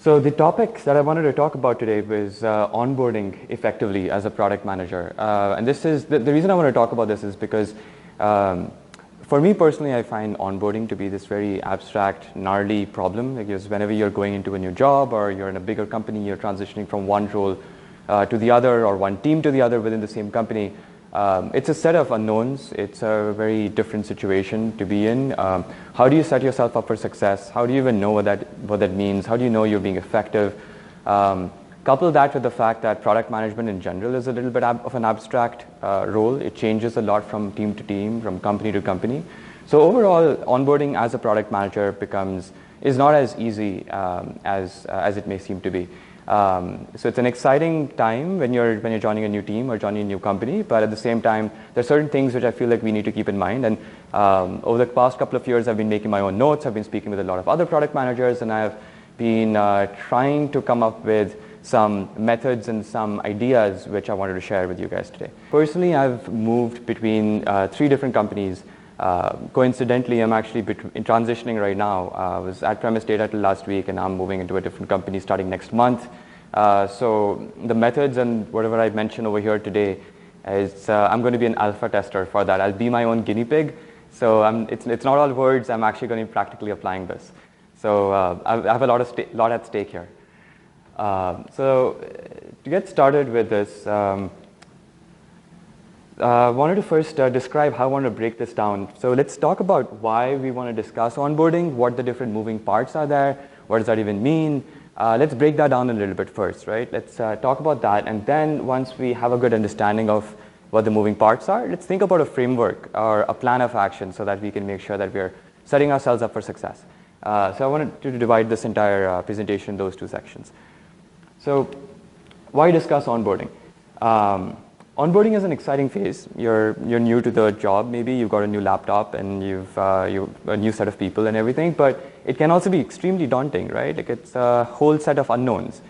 So the topic that I wanted to talk about today was onboarding effectively as a product manager. And this is the reason I want to talk about this is because for me personally, I find onboarding to be this very abstract, gnarly problem. Because whenever you're going into a new job or you're in a bigger company, you're transitioning from one role to the other or one team to the other within the same company. It's a set of unknowns. It's a very different situation to be in. How do you set yourself up for success? How do you even know what that means? How do you know you're being effective? Couple that with the fact that product management in general is a little bit of an abstract role. It changes a lot from team to team, from company to company. So overall, onboarding as a product manager is not as easy as it may seem to be. So it's an exciting time when you're joining a new team or joining a new company, but at the same time, there are certain things which I feel like we need to keep in mind. And over the past couple of years, I've been making my own notes. I've been speaking with a lot of other product managers, and I've been trying to come up with some methods and some ideas which I wanted to share with you guys today. Personally, I've moved between 3 different companies. Coincidentally, I'm actually transitioning right now. I was at Premise Data till last week, and I'm moving into a different company starting next month. So the methods and whatever I mentioned over here today is I'm going to be an alpha tester for that. I'll be my own guinea pig. So it's not all words. I'm actually going to be practically applying this. So I have a lot at stake here. So to get started with this, I wanted to first describe how I want to break this down. So let's talk about why we want to discuss onboarding, what the different moving parts are there, what does that even mean. Let's break that down a little bit first, right? Let's talk about that, and then once we have a good understanding of what the moving parts are, let's think about a framework or a plan of action so that we can make sure that we're setting ourselves up for success. So I wanted to divide this entire presentation in those 2 sections. So why discuss onboarding? Onboarding is an exciting phase. You're new to the job, maybe you've got a new laptop and you've a new set of people and everything, but it can also be extremely daunting, right? Like it's a whole set of unknowns.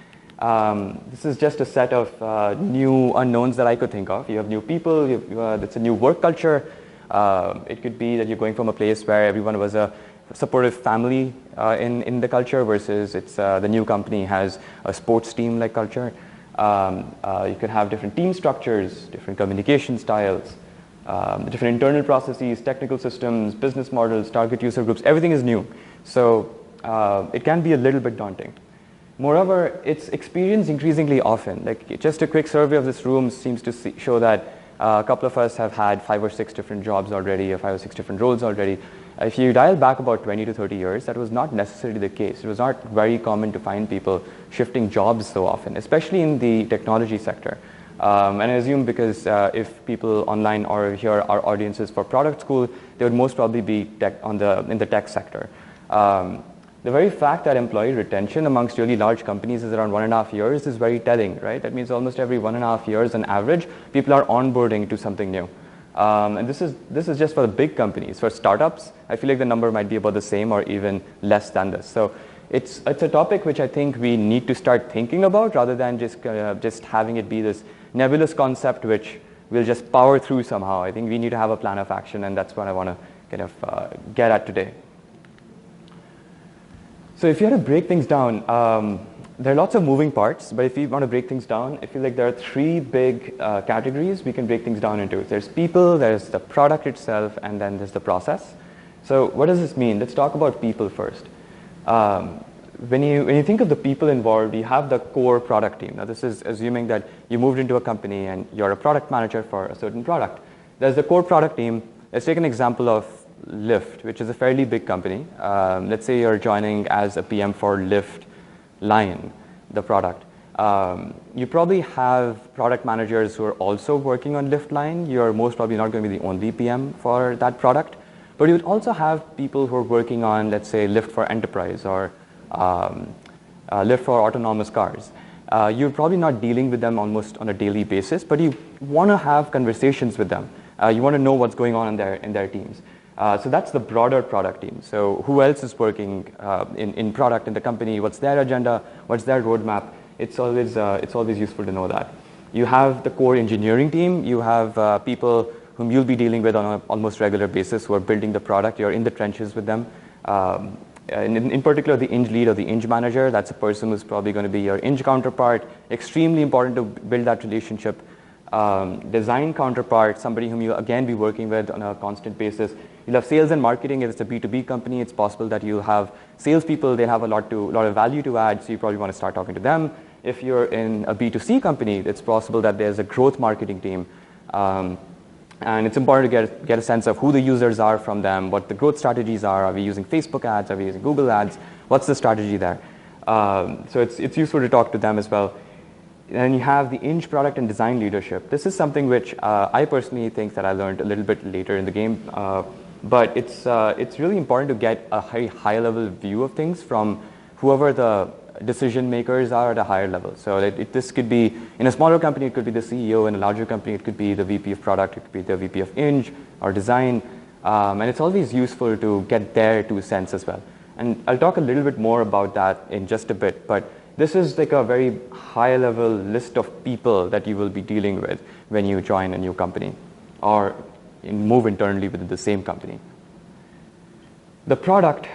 This is just a set of new unknowns that I could think of. You have new people, it's a new work culture. It could be that you're going from a place where everyone was a supportive family in the culture versus it's the new company has a sports team like culture. You can have different team structures, different communication styles, different internal processes, technical systems, business models, target user groups, everything is new. So it can be a little bit daunting. Moreover, it's experienced increasingly often. Like just a quick survey of this room seems to show that a couple of us have had 5 or 6 different jobs already, or 5 or 6 different roles already. If you dial back about 20 to 30 years, that was not necessarily the case. It was not very common to find people shifting jobs so often, especially in the technology sector. And I assume because if people online or here are audiences for product school, they would most probably be in the tech sector. The very fact that employee retention amongst really large companies is around 1.5 years is very telling, right? That means almost every 1.5 years on average, people are onboarding to something new. And this is just for the big companies. For startups, I feel like the number might be about the same or even less than this. So it's a topic which I think we need to start thinking about rather than just having it be this nebulous concept which we'll just power through somehow. I think we need to have a plan of action, and that's what I want to kind of get at today. So if you had to break things down, there are lots of moving parts, but if you want to break things down, I feel like there are 3 big categories we can break things down into. There's people, there's the product itself, and then there's the process. So what does this mean? Let's talk about people first. When you think of the people involved, you have the core product team. Now this is assuming that you moved into a company and you're a product manager for a certain product. There's the core product team. Let's take an example of Lyft, which is a fairly big company. Let's say you're joining as a PM for Lyft Lion, the product. You probably have product managers who are also working on Lyft Lion. You're most probably not going to be the only PM for that product. But you would also have people who are working on, let's say, Lyft for Enterprise or Lyft for autonomous cars. You're probably not dealing with them almost on a daily basis, but you want to have conversations with them. You want to know what's going on in their teams. So that's the broader product team. So who else is working in product in the company? What's their agenda? What's their roadmap? It's always useful to know that. You have the core engineering team. You have people whom you'll be dealing with on an almost regular basis who are building the product. You're in the trenches with them. in particular, the Ing lead or the Ing manager, that's a person who's probably going to be your Ing counterpart. Extremely important to build that relationship. Design counterpart, somebody whom you again be working with on a constant basis. You'll have sales and marketing. If it's a B2B company, it's possible that you'll have salespeople. They'll have a lot of value to add, so you probably want to start talking to them. If you're in a B2C company, it's possible that there's a growth marketing team. And it's important to get a sense of who the users are from them, what the growth strategies are. Are we using Facebook ads? Are we using Google ads? What's the strategy there? So it's useful to talk to them as well. And you have the Ing product and design leadership. This is something which I personally think that I learned a little bit later in the game. But it's really important to get a very high-level view of things from whoever the decision makers are at a higher level. So this could be, in a smaller company, it could be the CEO. In a larger company, it could be the VP of product. It could be the VP of Ing or design. And it's always useful to get their 2 cents as well. And I'll talk a little bit more about that in just a bit. But this is like a very high-level list of people that you will be dealing with when you join a new company or move internally within the same company. The product,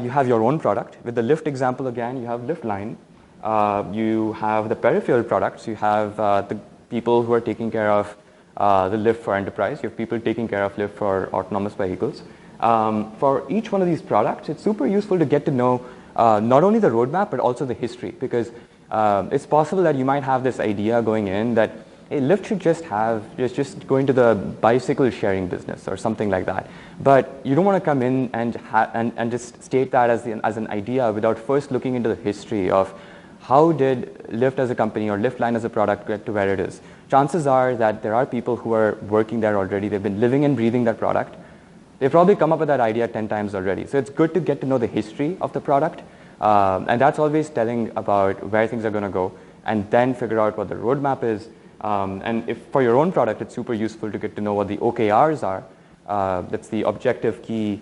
you have your own product. With the Lyft example again, you have Lyft Line. You have the peripheral products. You have the people who are taking care of the Lyft for enterprise. You have people taking care of Lyft for autonomous vehicles. For each one of these products, it's super useful to get to know not only the roadmap, but also the history. Because it's possible that you might have this idea going in that, hey, Lyft should just go into the bicycle sharing business or something like that. But you don't want to come in and just state that as an idea without first looking into the history of how did Lyft as a company or Lyft Line as a product get to where it is. Chances are that there are people who are working there already. They've been living and breathing that product. They've probably come up with that idea 10 times already. So it's good to get to know the history of the product. And that's always telling about where things are going to go, and then figure out what the roadmap is. And if for your own product, it's super useful to get to know what the OKRs are. That's the objective key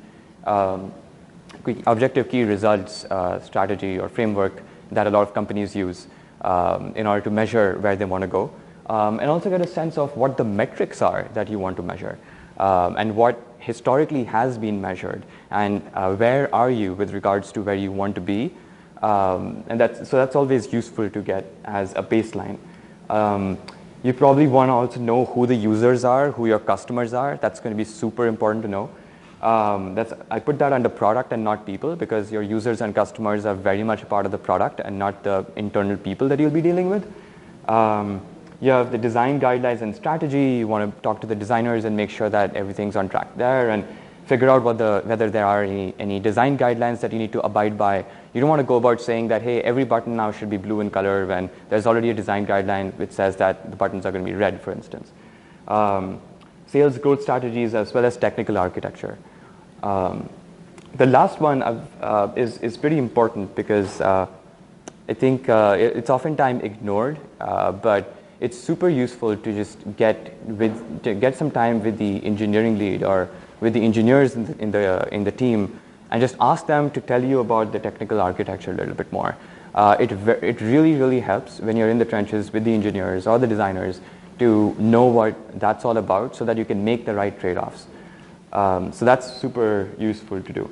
results strategy or framework that a lot of companies use in order to measure where they want to go. And also get a sense of what the metrics are that you want to measure, and what historically has been measured, and where are you with regards to where you want to be. And that's always useful to get as a baseline. You probably want to also know who the users are, who your customers are. That's going to be super important to know. I put that under product and not people, because your users and customers are very much a part of the product and not the internal people that you'll be dealing with. You have the design guidelines and strategy. You want to talk to the designers and make sure that everything's on track there, and figure out whether there are any design guidelines that you need to abide by. You don't want to go about saying that, hey, every button now should be blue in color, when there's already a design guideline which says that the buttons are going to be red, for instance. Sales growth strategies as well as technical architecture. The last one is pretty important, because I think it's oftentimes ignored, but it's super useful to just get some time with the engineering lead or with the engineers in the team, and just ask them to tell you about the technical architecture a little bit more. It really helps when you're in the trenches with the engineers or the designers to know what that's all about, so that you can make the right trade-offs. So that's super useful to do.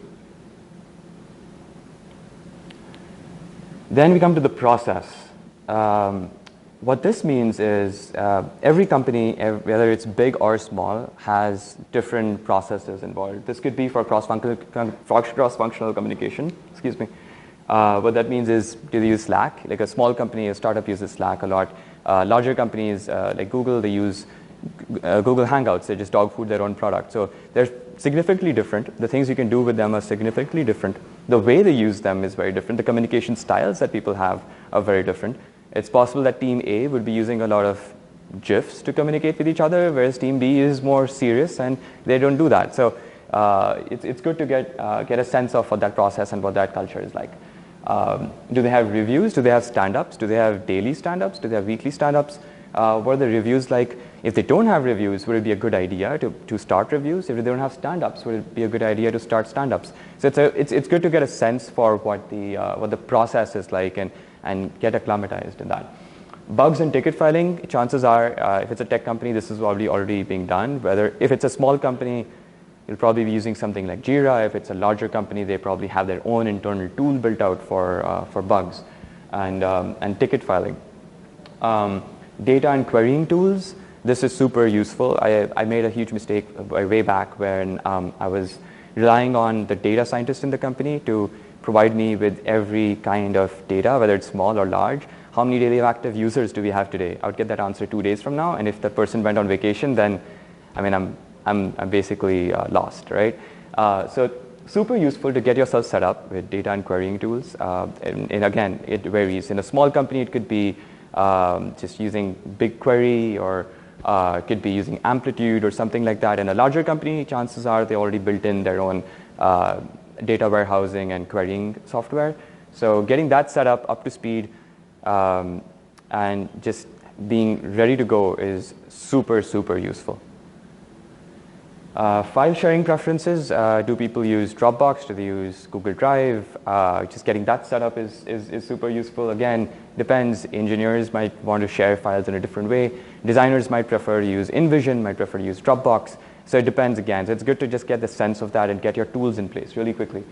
Then we come to the process. What this means is every company, whether it's big or small, has different processes involved. This could be for cross-functional communication. Excuse me. What that means is, do they use Slack? Like a small company, a startup uses Slack a lot. Larger companies like Google, they use Google Hangouts. They just dog food their own product. So they're significantly different. The things you can do with them are significantly different. The way they use them is very different. The communication styles that people have are very different. It's possible that Team A would be using a lot of GIFs to communicate with each other, whereas Team B is more serious and they don't do that. So it's good to get a sense of what that process and what that culture is like. Do they have reviews? Do they have stand-ups? Do they have daily stand-ups? Do they have weekly stand-ups? What are the reviews like? If they don't have reviews, would it be a good idea to start reviews? If they don't have stand-ups, would it be a good idea to start stand-ups? So it's good to get a sense for what the process is like, and get acclimatized in that. Bugs and ticket filing, chances are, if it's a tech company, this is already being done. If it's a small company, You'll probably be using something like Jira. If it's a larger company, they probably have their own internal tool built out for bugs and ticket filing. Data and querying tools, this is super useful. I made a huge mistake way back when I was relying on the data scientist in the company to provide me with every kind of data, whether it's small or large. How many daily active users do we have today? I would get that answer 2 days from now, and if the person went on vacation, then I mean, I'm basically lost, right? So super useful to get yourself set up with data and querying tools. And again, it varies. In a small company, it could be just using BigQuery, or it could be using Amplitude or something like that. In a larger company, chances are they already built in their own data warehousing and querying software. So getting that set up to speed, and just being ready to go is super, super useful. File sharing preferences, do people use Dropbox? Do they use Google Drive? Just getting that set up is super useful. Again, depends. Engineers might want to share files in a different way. Designers might prefer to use InVision, might prefer to use Dropbox. So it depends again. So it's good to just get the sense of that and get your tools in place really quickly.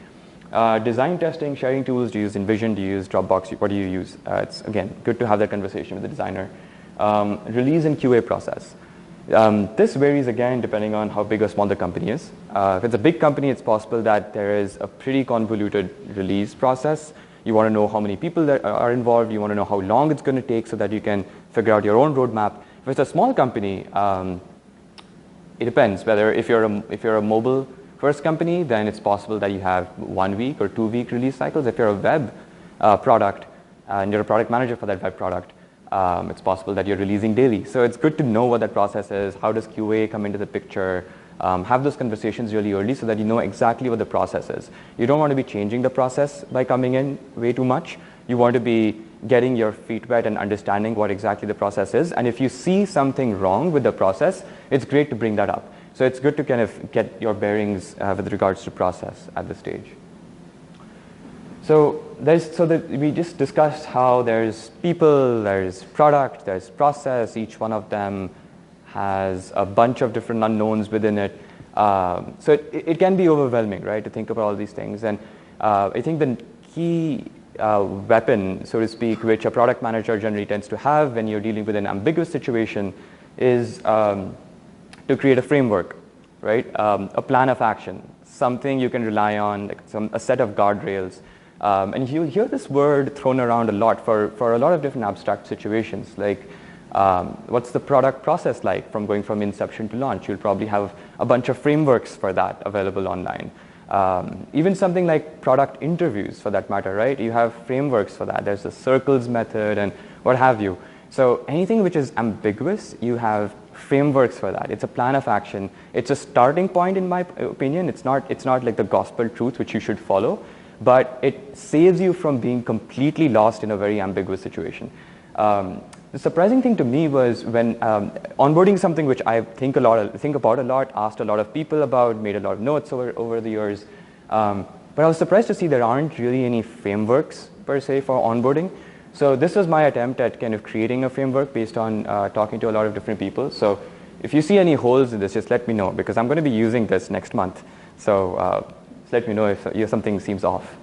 Design testing, sharing tools, do you use InVision, do you use Dropbox, what do you use? It's, again, good to have that conversation with the designer. Release and QA process. This varies again depending on how big or small the company is. If it's a big company, it's possible that there is a pretty convoluted release process. You want to know how many people that are involved, you want to know how long it's going to take so that you can figure out your own roadmap. If it's a small company, it depends whether if you're a mobile first company, then it's possible that you have 1 week or 2 week release cycles. If you're a web product and you're a product manager for that web product, it's possible that you're releasing daily. So it's good to know what that process is. How does QA come into the picture? Have those conversations really early so that you know exactly what the process is. You don't want to be changing the process by coming in way too much. You want to be getting your feet wet and understanding what exactly the process is. And if you see something wrong with the process, it's great to bring that up. So it's good to kind of get your bearings with regards to process at this stage. So we just discussed how there's people, there's product, there's process. Each one of them has a bunch of different unknowns within it. So it can be overwhelming, right, to think about all these things. And I think the key weapon, so to speak, which a product manager generally tends to have when you're dealing with an ambiguous situation is to create a framework, right? A plan of action, something you can rely on, like a set of guardrails. And you hear this word thrown around a lot for a lot of different abstract situations, like what's the product process like from going from inception to launch? You'll probably have a bunch of frameworks for that available online. Even something like product interviews for that matter, right? You have frameworks for that. There's the circles method and what have you. So anything which is ambiguous, you have frameworks for that. It's a plan of action. It's a starting point in my opinion. It's not like the gospel truth which you should follow, but it saves you from being completely lost in a very ambiguous situation. The surprising thing to me was when onboarding something which I think about a lot, asked a lot of people about, made a lot of notes over the years. But I was surprised to see there aren't really any frameworks per se for onboarding. So this was my attempt at kind of creating a framework based on talking to a lot of different people. So if you see any holes in this, just let me know because I'm going to be using this next month. So just let me know if something seems off.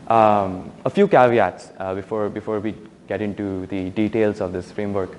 A few caveats before we get into the details of this framework.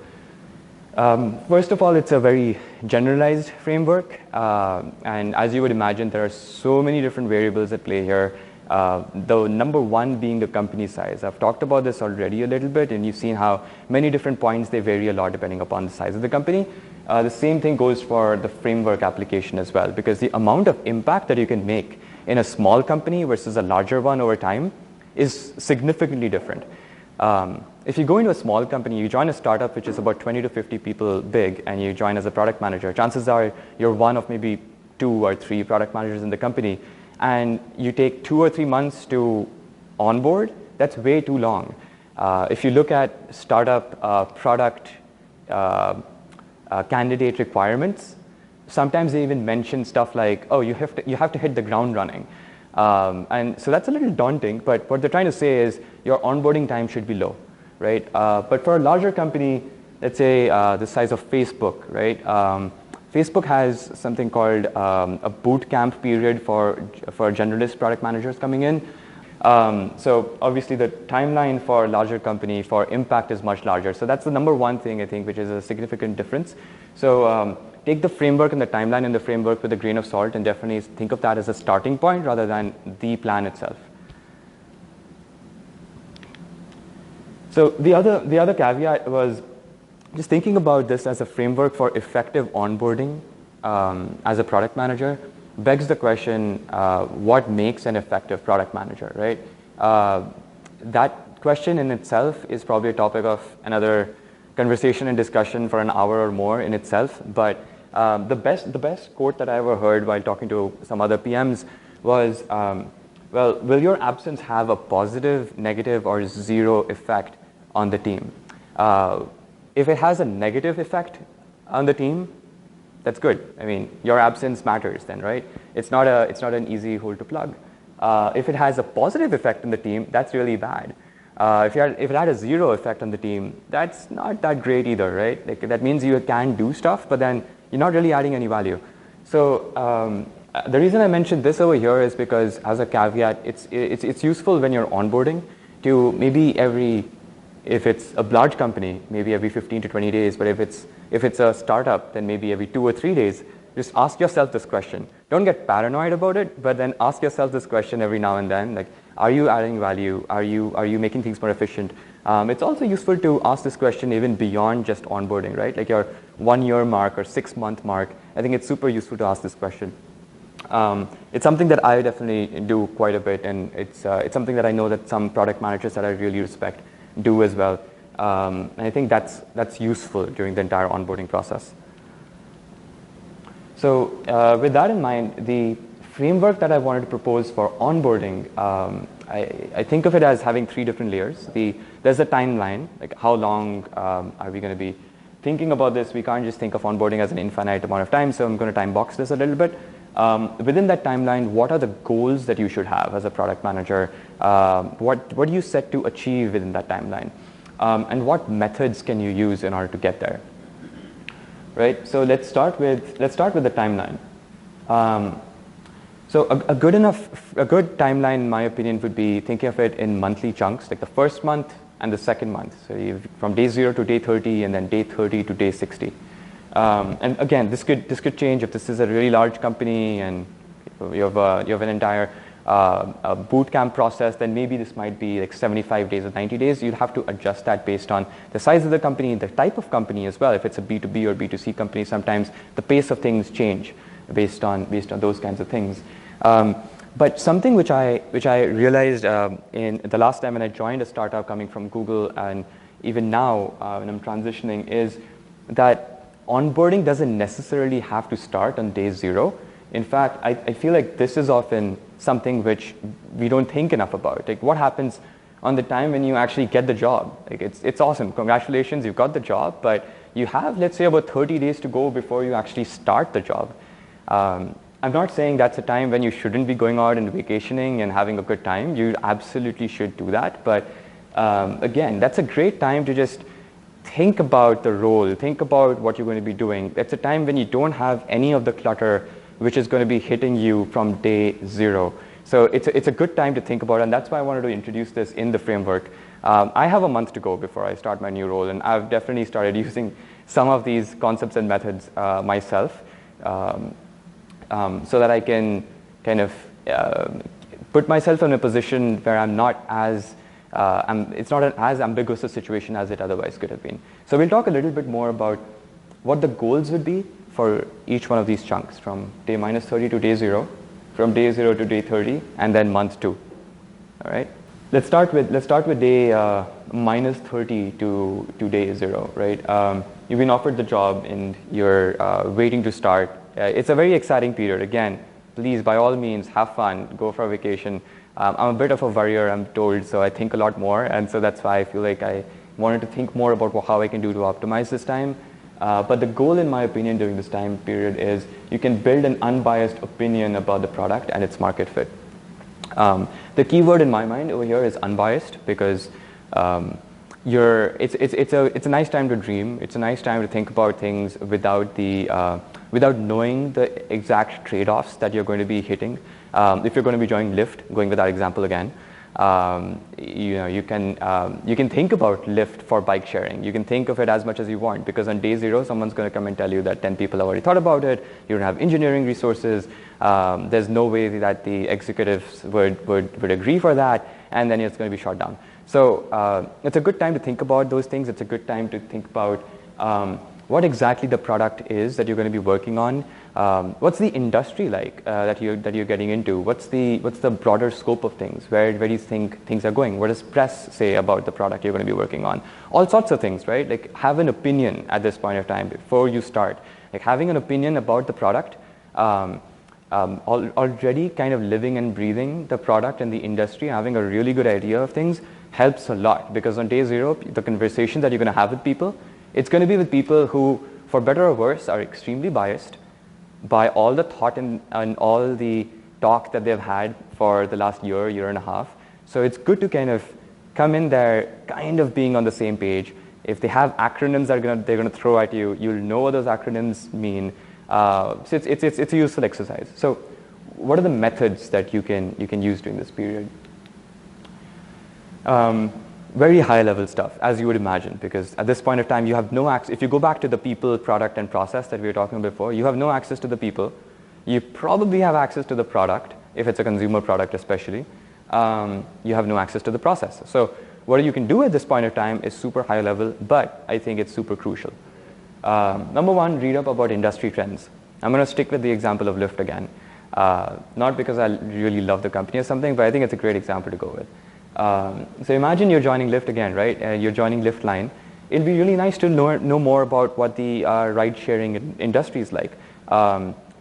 First of all, it's a very generalized framework. And as you would imagine, there are so many different variables at play here. The number one being the company size. I've talked about this already a little bit, and you've seen how many different points they vary a lot depending upon the size of the company. The same thing goes for the framework application as well, because the amount of impact that you can make in a small company versus a larger one over time is significantly different. If you go into a small company, you join a startup which is about 20 to 50 people big, and you join as a product manager, chances are you're one of maybe 2 or 3 product managers in the company, and you take 2 or 3 months to onboard, that's way too long. If you look at startup product candidate requirements, sometimes they even mention stuff like, oh, you have to hit the ground running. And so that's a little daunting, but what they're trying to say is your onboarding time should be low, right? But for a larger company, let's say the size of Facebook, right? Facebook has something called a boot camp period for generalist product managers coming in. So obviously the timeline for a larger company for impact is much larger. So that's the number one thing I think which is a significant difference. So take the framework and the timeline in the framework with a grain of salt and definitely think of that as a starting point rather than the plan itself. So the other caveat was just thinking about this as a framework for effective onboarding as a product manager begs the question, what makes an effective product manager, right? That question in itself is probably a topic of another conversation and discussion for an hour or more in itself. But the best quote that I ever heard while talking to some other PMs was, well, will your absence have a positive, negative, or zero effect on the team? If it has a negative effect on the team, that's good. I mean, your absence matters then, right? It's not an easy hole to plug. If it has a positive effect on the team, that's really bad. If it had a zero effect on the team, that's not that great either, right? Like, that means you can do stuff, but then you're not really adding any value. So the reason I mentioned this over here is because, as a caveat, it's useful when you're onboarding to maybe if it's a large company, maybe every 15 to 20 days, but if it's a startup, then maybe every 2 or 3 days, just ask yourself this question. Don't get paranoid about it, but then ask yourself this question every now and then, like, are you adding value? Are you making things more efficient? It's also useful to ask this question even beyond just onboarding, right? Like your 1 year mark or 6 month mark. I think it's super useful to ask this question. It's something that I definitely do quite a bit, and it's something that I know that some product managers that I really respect do as well. And I think that's useful during the entire onboarding process. So with that in mind, the framework that I wanted to propose for onboarding, I think of it as having 3 different layers. There's a timeline, like how long are we going to be thinking about this? We can't just think of onboarding as an infinite amount of time, so I'm going to time box this a little bit. Within that timeline, what are the goals that you should have as a product manager? What do you set to achieve within that timeline? And what methods can you use in order to get there? Right. So let's start with the timeline. So a good timeline, in my opinion, would be thinking of it in monthly chunks, like the first month and the second month. So from day 0 to day 30, and then day 30 to day 60. And again, this could change if this is a really large company and you have an entire boot camp process. Then maybe this might be like 75 days or 90 days. You'd have to adjust that based on the size of the company, the type of company as well. If it's a B2B or B2C company, sometimes the pace of things change based on those kinds of things. But something which I realized in the last time when I joined a startup coming from Google, and even now when I'm transitioning, is that onboarding doesn't necessarily have to start on day 0. In fact, I feel like this is often something which we don't think enough about. Like, what happens on the time when you actually get the job? Like, it's awesome. Congratulations, you've got the job, but you have, let's say, about 30 days to go before you actually start the job. I'm not saying that's a time when you shouldn't be going out and vacationing and having a good time. You absolutely should do that. But again, that's a great time to just think about the role, think about what you're going to be doing. It's a time when you don't have any of the clutter which is going to be hitting you from day 0. So it's a good time to think about it, and that's why I wanted to introduce this in the framework. I have a month to go before I start my new role, and I've definitely started using some of these concepts and methods myself, so that I can kind of put myself in a position where I'm not as it's not as ambiguous a situation as it otherwise could have been. So we'll talk a little bit more about what the goals would be for each one of these chunks, from day -30 to day 0, from day 0 to day 30, and then month 2. All right. Let's start with day -30 to day 0. Right. You've been offered the job and you're waiting to start. It's a very exciting period. Again, please, by all means, have fun, go for a vacation. I'm a bit of a worrier, I'm told, so I think a lot more, and so that's why I feel like I wanted to think more about how I can do to optimize this time. But the goal, in my opinion, during this time period is you can build an unbiased opinion about the product and its market fit. The key word in my mind over here is unbiased, because it's a nice time to dream. It's a nice time to think about things without the without knowing the exact trade-offs that you're going to be hitting. If you're going to be joining Lyft, going with that example again, you can think about Lyft for bike sharing. You can think of it as much as you want, because on day zero, someone's going to come and tell you that 10 people have already thought about it. You don't have engineering resources. There's no way that the executives would agree for that, and then it's going to be shot down. So it's a good time to think about those things. It's a good time to think about what exactly the product is that you're going to be working on. What's the industry like that you're getting into? What's the broader scope of things? Where do you think things are going? What does press say about the product you're going to be working on? All sorts of things, right? Like, have an opinion at this point of time before you start. Like, having an opinion about the product, already kind of living and breathing the product and the industry, having a really good idea of things helps a lot, because on day zero, the conversation that you're going to have with people, it's going to be with people who, for better or worse, are extremely biased by all the thought and all the talk that they've had for the last year and a half. So it's good to kind of come in there kind of being on the same page. If they have acronyms that they're going to throw at you, you'll know what those acronyms mean. So it's a useful exercise. So what are the methods that you can use during this period? Very high level stuff, as you would imagine, because at this point of time, you have no access. If you go back to the people, product, and process that we were talking about before, you have no access to the people. You probably have access to the product, if it's a consumer product especially. You have no access to the process. So what you can do at this point of time is super high level, but I think it's super crucial. Number one, read up about industry trends. I'm going to stick with the example of Lyft again. Not because I really love the company or something, but I think it's a great example to go with. So imagine you're joining Lyft again, right? You're joining Lyft line. It'd be really nice to know more about what the ride-sharing industry is like.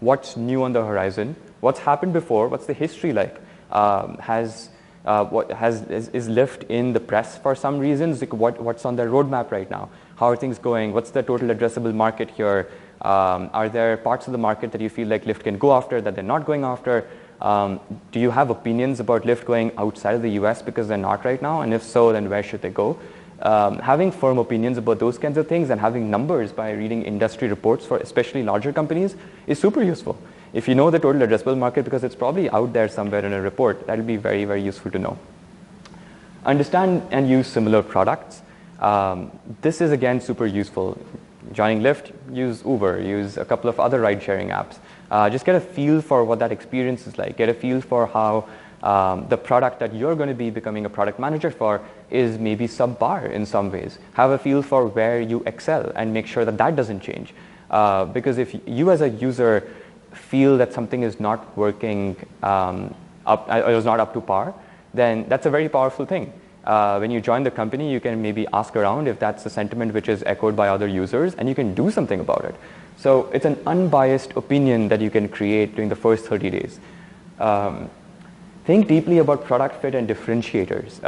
What's new on the horizon? What's happened before? What's the history like? Is Lyft in the press for some reasons? Like, what's on their roadmap right now? How are things going? What's the total addressable market here? Are there parts of the market that you feel like Lyft can go after that they're not going after? Do you have opinions about Lyft going outside of the US because they're not right now? And if so, then where should they go? Having firm opinions about those kinds of things and having numbers by reading industry reports for especially larger companies is super useful. If you know the total addressable market, because it's probably out there somewhere in a report, that'll be very, very useful to know. Understand and use similar products. This is again super useful. Joining Lyft, use Uber, use a couple of other ride-sharing apps. Just get a feel for what that experience is like. Get a feel for how the product that you're going to be becoming a product manager for is maybe subpar in some ways. Have a feel for where you excel and make sure that that doesn't change. Because if you as a user feel that something is not working or is not up to par, then that's a very powerful thing. When you join the company, you can maybe ask around if that's a sentiment which is echoed by other users, and you can do something about it. So it's an unbiased opinion that you can create during the first 30 days. Think deeply about product fit and differentiators.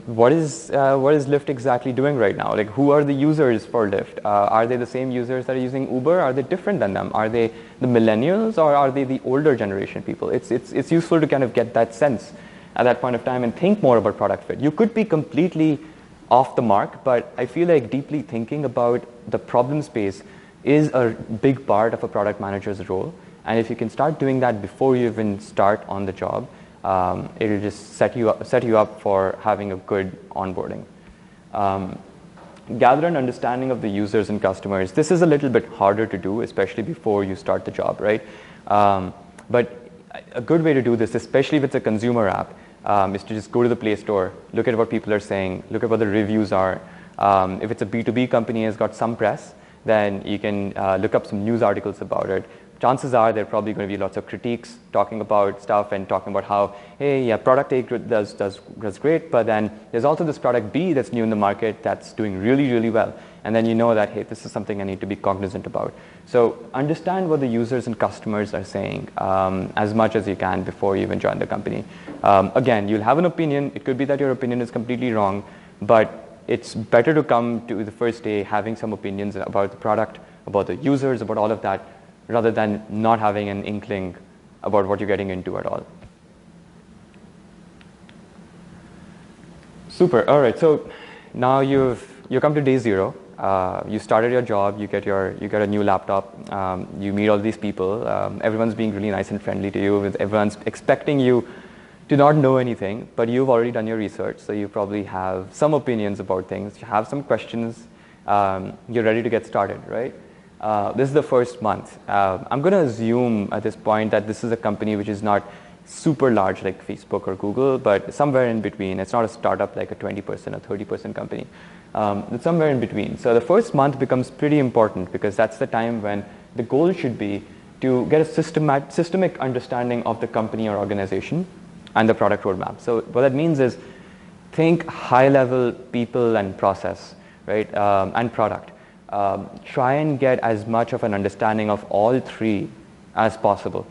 What is Lyft exactly doing right now? Like, who are the users for Lyft? Are they the same users that are using Uber? Are they different than them? Are they the millennials, or are they the older generation people? It's useful to kind of get that sense at that point of time and think more about product fit. You could be completely off the mark, but I feel like deeply thinking about the problem space is a big part of a product manager's role. And if you can start doing that before you even start on the job, it'll just set you up for having a good onboarding. Gather an understanding of the users and customers. This is a little bit harder to do, especially before you start the job, right? But a good way to do this, especially if it's a consumer app, is to just go to the Play Store, look at what people are saying, look at what the reviews are. If it's a B2B company and has got some press, then you can look up some news articles about it. Chances are there are probably going to be lots of critiques talking about stuff and talking about how, hey, yeah, product A does great, but then there's also this product B that's new in the market that's doing really, really well. And then you know that, hey, this is something I need to be cognizant about. So understand what the users and customers are saying as much as you can before you even join the company. Again, you'll have an opinion. It could be that your opinion is completely wrong, but it's better to come to the first day having some opinions about the product, about the users, about all of that, rather than not having an inkling about what you're getting into at all. Super. All right. So now you've come to day zero. You started your job, you get a new laptop, you meet all these people, everyone's being really nice and friendly to you, everyone's expecting you to not know anything, but you've already done your research, so you probably have some opinions about things, you have some questions, you're ready to get started, right? This is the first month. I'm going to assume at this point that this is a company which is not super large like Facebook or Google, but somewhere in between. It's not a startup like a 20% or 30% company. It's somewhere in between. So the first month becomes pretty important because that's the time when the goal should be to get a systemic understanding of the company or organization and the product roadmap. So what that means is think high-level people and process, right, and product. Try and get as much of an understanding of all three as possible.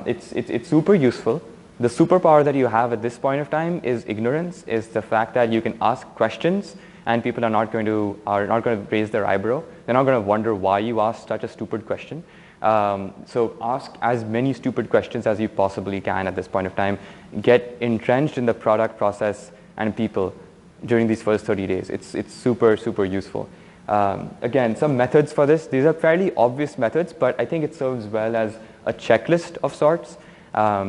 It's super useful. The superpower that you have at this point of time is ignorance, is the fact that you can ask questions and people are not going to raise their eyebrow. They're not going to wonder why you asked such a stupid question. So ask as many stupid questions as you possibly can at this point of time. Get entrenched in the product, process, and people during these first 30 days. It's super, super useful. Again, some methods for this. These are fairly obvious methods, but I think it serves well as a checklist of sorts,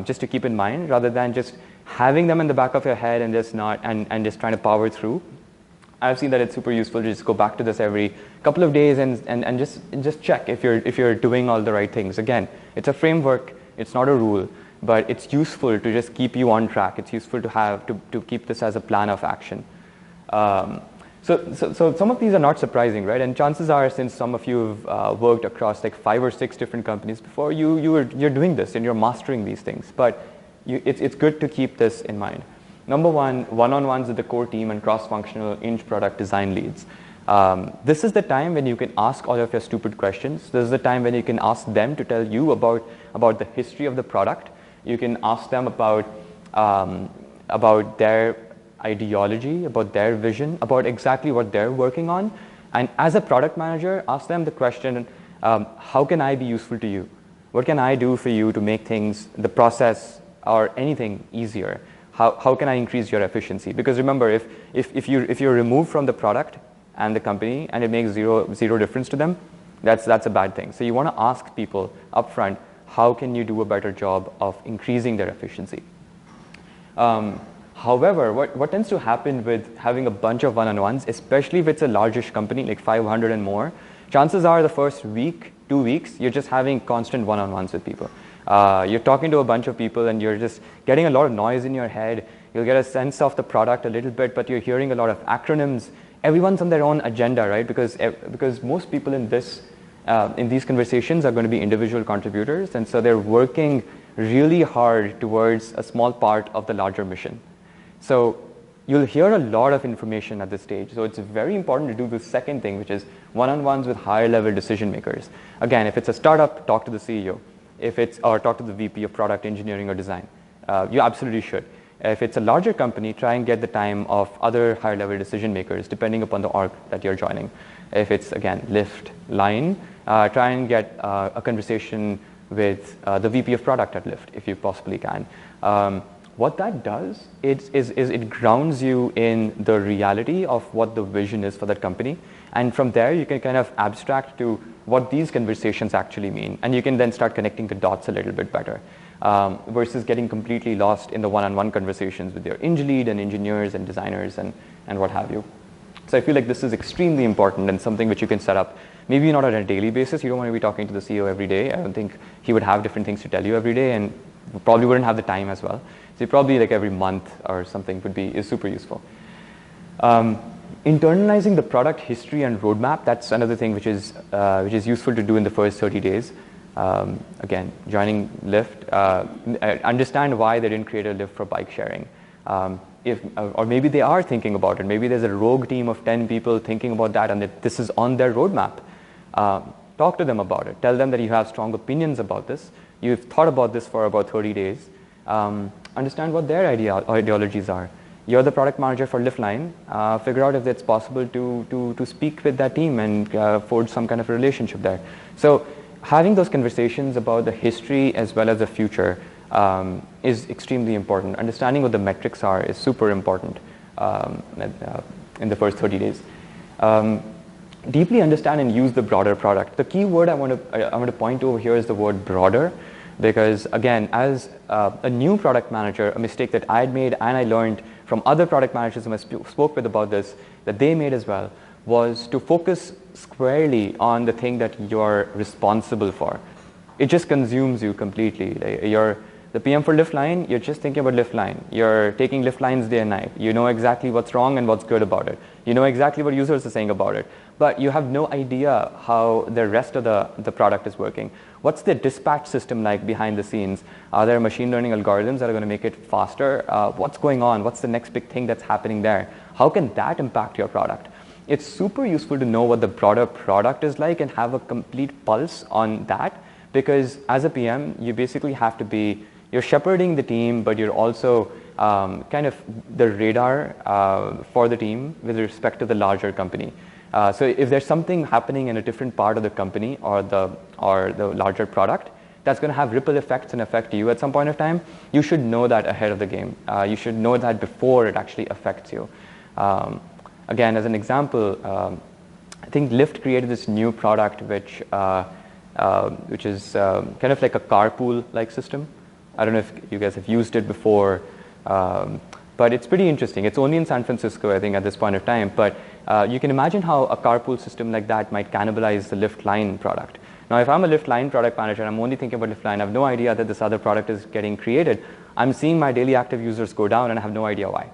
just to keep in mind, rather than just having them in the back of your head and just just trying to power through. I've seen that it's super useful to just go back to this every couple of days and just check if you're doing all the right things. Again, it's a framework, it's not a rule, but it's useful to just keep you on track. It's useful to have to keep this as a plan of action. So some of these are not surprising, right? And chances are, since some of you have worked across like 5 or 6 different companies before, you're doing this and you're mastering these things. But it's good to keep this in mind. Number one, one-on-ones with the core team and cross-functional product design leads. This is the time when you can ask all of your stupid questions. This is the time when you can ask them to tell you about the history of the product. You can ask them about their ideology, about their vision, about exactly what they're working on. And as a product manager, ask them the question, how can I be useful to you? What can I do for you to make things, the process or anything easier? How can I increase your efficiency? Because remember, if you're removed from the product and the company and it makes zero difference to them, that's a bad thing. So you want to ask people upfront, how can you do a better job of increasing their efficiency? However, what tends to happen with having a bunch of one-on-ones, especially if it's a largish company like 500 and more, chances are the first week, 2 weeks, you're just having constant one-on-ones with people. You're talking to a bunch of people and you're just getting a lot of noise in your head. You'll get a sense of the product a little bit, but you're hearing a lot of acronyms. Everyone's on their own agenda, right? Because most people in these conversations are going to be individual contributors, and so they're working really hard towards a small part of the larger mission. So you'll hear a lot of information at this stage. So it's very important to do the second thing, which is one-on-ones with higher level decision makers. Again, if it's a startup, talk to the CEO. Or talk to the VP of product engineering or design. You absolutely should. If it's a larger company, try and get the time of other higher level decision makers depending upon the org that you're joining. If it's, again, lift line, try and get a conversation with the VP of product at Lyft if you possibly can. What that does is it grounds you in the reality of what the vision is for that company. And from there, you can kind of abstract to what these conversations actually mean. And you can then start connecting the dots a little bit better versus getting completely lost in the one-on-one conversations with your eng lead and engineers and designers and what have you. So I feel like this is extremely important and something which you can set up. Maybe not on a daily basis. You don't want to be talking to the CEO every day. I don't think he would have different things to tell you every day and probably wouldn't have the time as well. So probably like every month or something is super useful. Internalizing the product history and roadmap, that's another thing which is useful to do in the first 30 days. Again, joining Lyft, understand why they didn't create a Lyft for bike sharing. Or maybe they are thinking about it. Maybe there's a rogue team of 10 people thinking about that and that this is on their roadmap. Talk to them about it. Tell them that you have strong opinions about this. You've thought about this for about 30 days. Understand what their ideologies are. You're the product manager for Lyft line. Figure out if it's possible to speak with that team and forge some kind of relationship there. So having those conversations about the history as well as the future is extremely important. Understanding what the metrics are is super important in the first 30 days. deeply understand and use the broader product. The key word I want to point to over here is the word broader, because again, as a new product manager, a mistake that I had made and I learned from other product managers whom I spoke with about this, that they made as well, was to focus squarely on the thing that you're responsible for. It just consumes you completely. You're the PM for lift line, you're just thinking about lift line. You're taking lift lines day and night. You know exactly what's wrong and what's good about it. You know exactly what users are saying about it. But you have no idea how the rest of the product is working. What's the dispatch system like behind the scenes? Are there machine learning algorithms that are going to make it faster? What's going on? What's the next big thing that's happening there? How can that impact your product? It's super useful to know what the broader product is like and have a complete pulse on that, because as a PM, you basically have to be, you're shepherding the team, but you're also kind of the radar for the team with respect to the larger company. So if there's something happening in a different part of the company or the larger product that's going to have ripple effects and affect you at some point of time, you should know that ahead of the game. You should know that before it actually affects you. Again, as an example, I think Lyft created this new product which is kind of like a carpool-like system. I don't know if you guys have used it before, but it's pretty interesting. It's only in San Francisco, I think, at this point of time. But you can imagine how a carpool system like that might cannibalize the Lyft line product. Now, if I'm a Lyft line product manager and I'm only thinking about Lyft line, I have no idea that this other product is getting created. I'm seeing my daily active users go down and I have no idea why.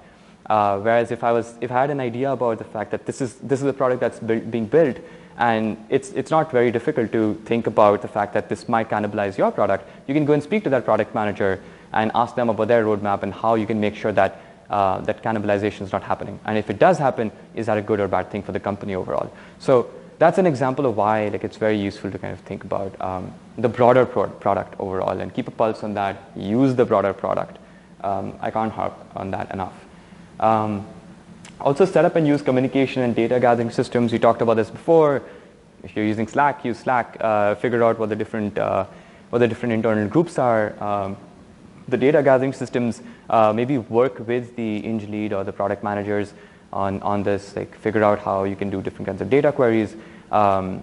Whereas if I had an idea about the fact that this is a product that's being built, and it's not very difficult to think about the fact that this might cannibalize your product, you can go and speak to that product manager and ask them about their roadmap and how you can make sure that that cannibalization is not happening. And if it does happen, is that a good or bad thing for the company overall? So that's an example of why it's very useful to kind of think about the broader product overall and keep a pulse on that, use the broader product. I can't harp on that enough. Also set up and use communication and data gathering systems. We talked about this before. If you're using Slack, use Slack. Figure out what the different internal groups are. The data gathering systems, maybe work with the eng lead or the product managers on this. Like figure out how you can do different kinds of data queries and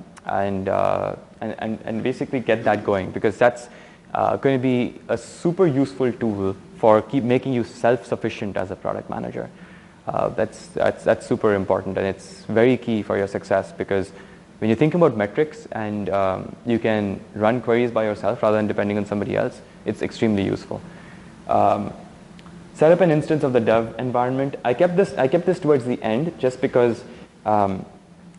basically get that going, because that's going to be a super useful tool for making you self-sufficient as a product manager. That's super important, and it's very key for your success, because when you think about metrics and you can run queries by yourself rather than depending on somebody else, it's extremely useful. Set up an instance of the dev environment. I kept this towards the end just because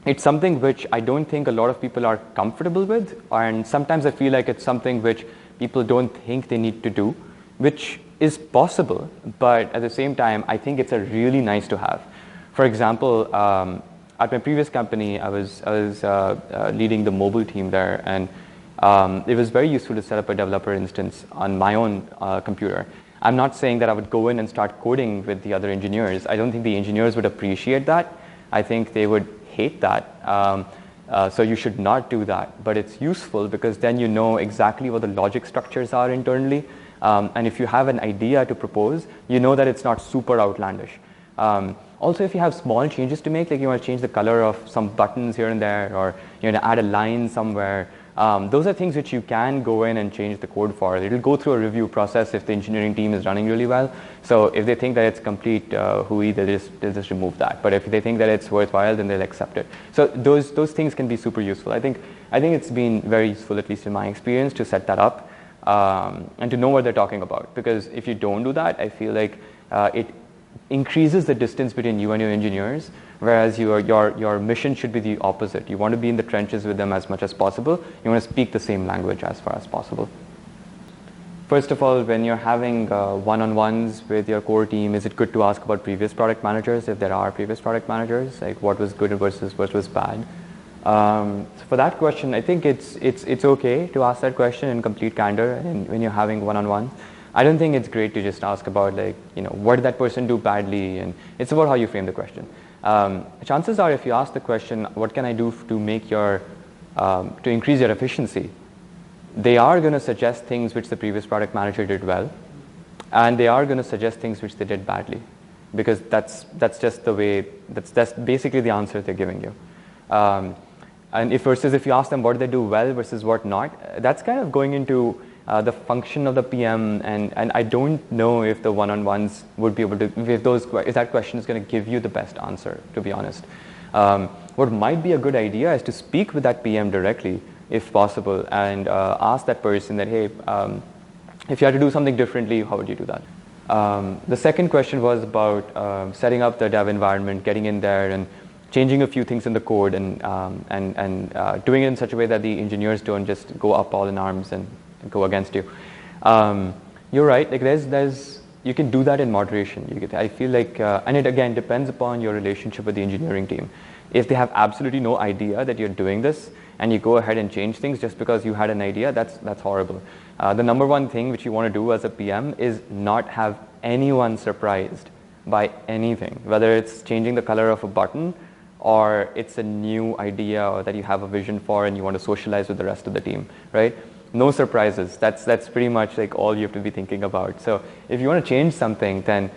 it's something which I don't think a lot of people are comfortable with, and sometimes I feel like it's something which people don't think they need to do, which is possible, but at the same time, I think it's a really nice to have. For example, at my previous company, I was leading the mobile team there, and it was very useful to set up a developer instance on my own computer. I'm not saying that I would go in and start coding with the other engineers. I don't think the engineers would appreciate that. I think they would hate that. So you should not do that, but it's useful because then you know exactly what the logic structures are internally. And if you have an idea to propose, you know that it's not super outlandish. Also, if you have small changes to make, like you want to change the color of some buttons here and there, or you want to add a line somewhere, those are things which you can go in and change the code for. It'll go through a review process if the engineering team is running really well. So if they think that it's complete hooey, they'll just remove that. But if they think that it's worthwhile, then they'll accept it. So those things can be super useful. I think it's been very useful, at least in my experience, to set that up. And to know what they're talking about, because if you don't do that, I feel like it increases the distance between you and your engineers, whereas your mission should be the opposite. You want to be in the trenches with them as much as possible. You want to speak the same language as far as possible. First of all, when you're having one-on-ones with your core team, is it good to ask about previous product managers, if there are previous product managers, like what was good versus what was bad? So for that question, I think it's okay to ask that question in complete candor and when you're having one-on-one. I don't think it's great to just ask about what did that person do badly, and it's about how you frame the question. Chances are, if you ask the question, what can I do to make to increase your efficiency, they are going to suggest things which the previous product manager did well, and they are going to suggest things which they did badly, because that's just the way, that's basically the answer they're giving you. And versus if you ask them what do they do well versus what not, that's kind of going into the function of the PM, and I don't know if the one-on-ones would be able to, if that question is going to give you the best answer, to be honest. What might be a good idea is to speak with that PM directly, if possible, and ask that person that, hey, if you had to do something differently, how would you do that? The second question was about setting up the dev environment, getting in there and changing a few things in the code, and doing it in such a way that the engineers don't just go up all in arms and go against you. You're right, like you can do that in moderation. I feel like, and it again depends upon your relationship with the engineering team. If they have absolutely no idea that you're doing this and you go ahead and change things just because you had an idea, that's horrible. The number one thing which you want to do as a PM is not have anyone surprised by anything, whether it's changing the color of a button or it's a new idea or that you have a vision for and you want to socialize with the rest of the team, right? No surprises. That's pretty much like all you have to be thinking about. So if you want to change something, then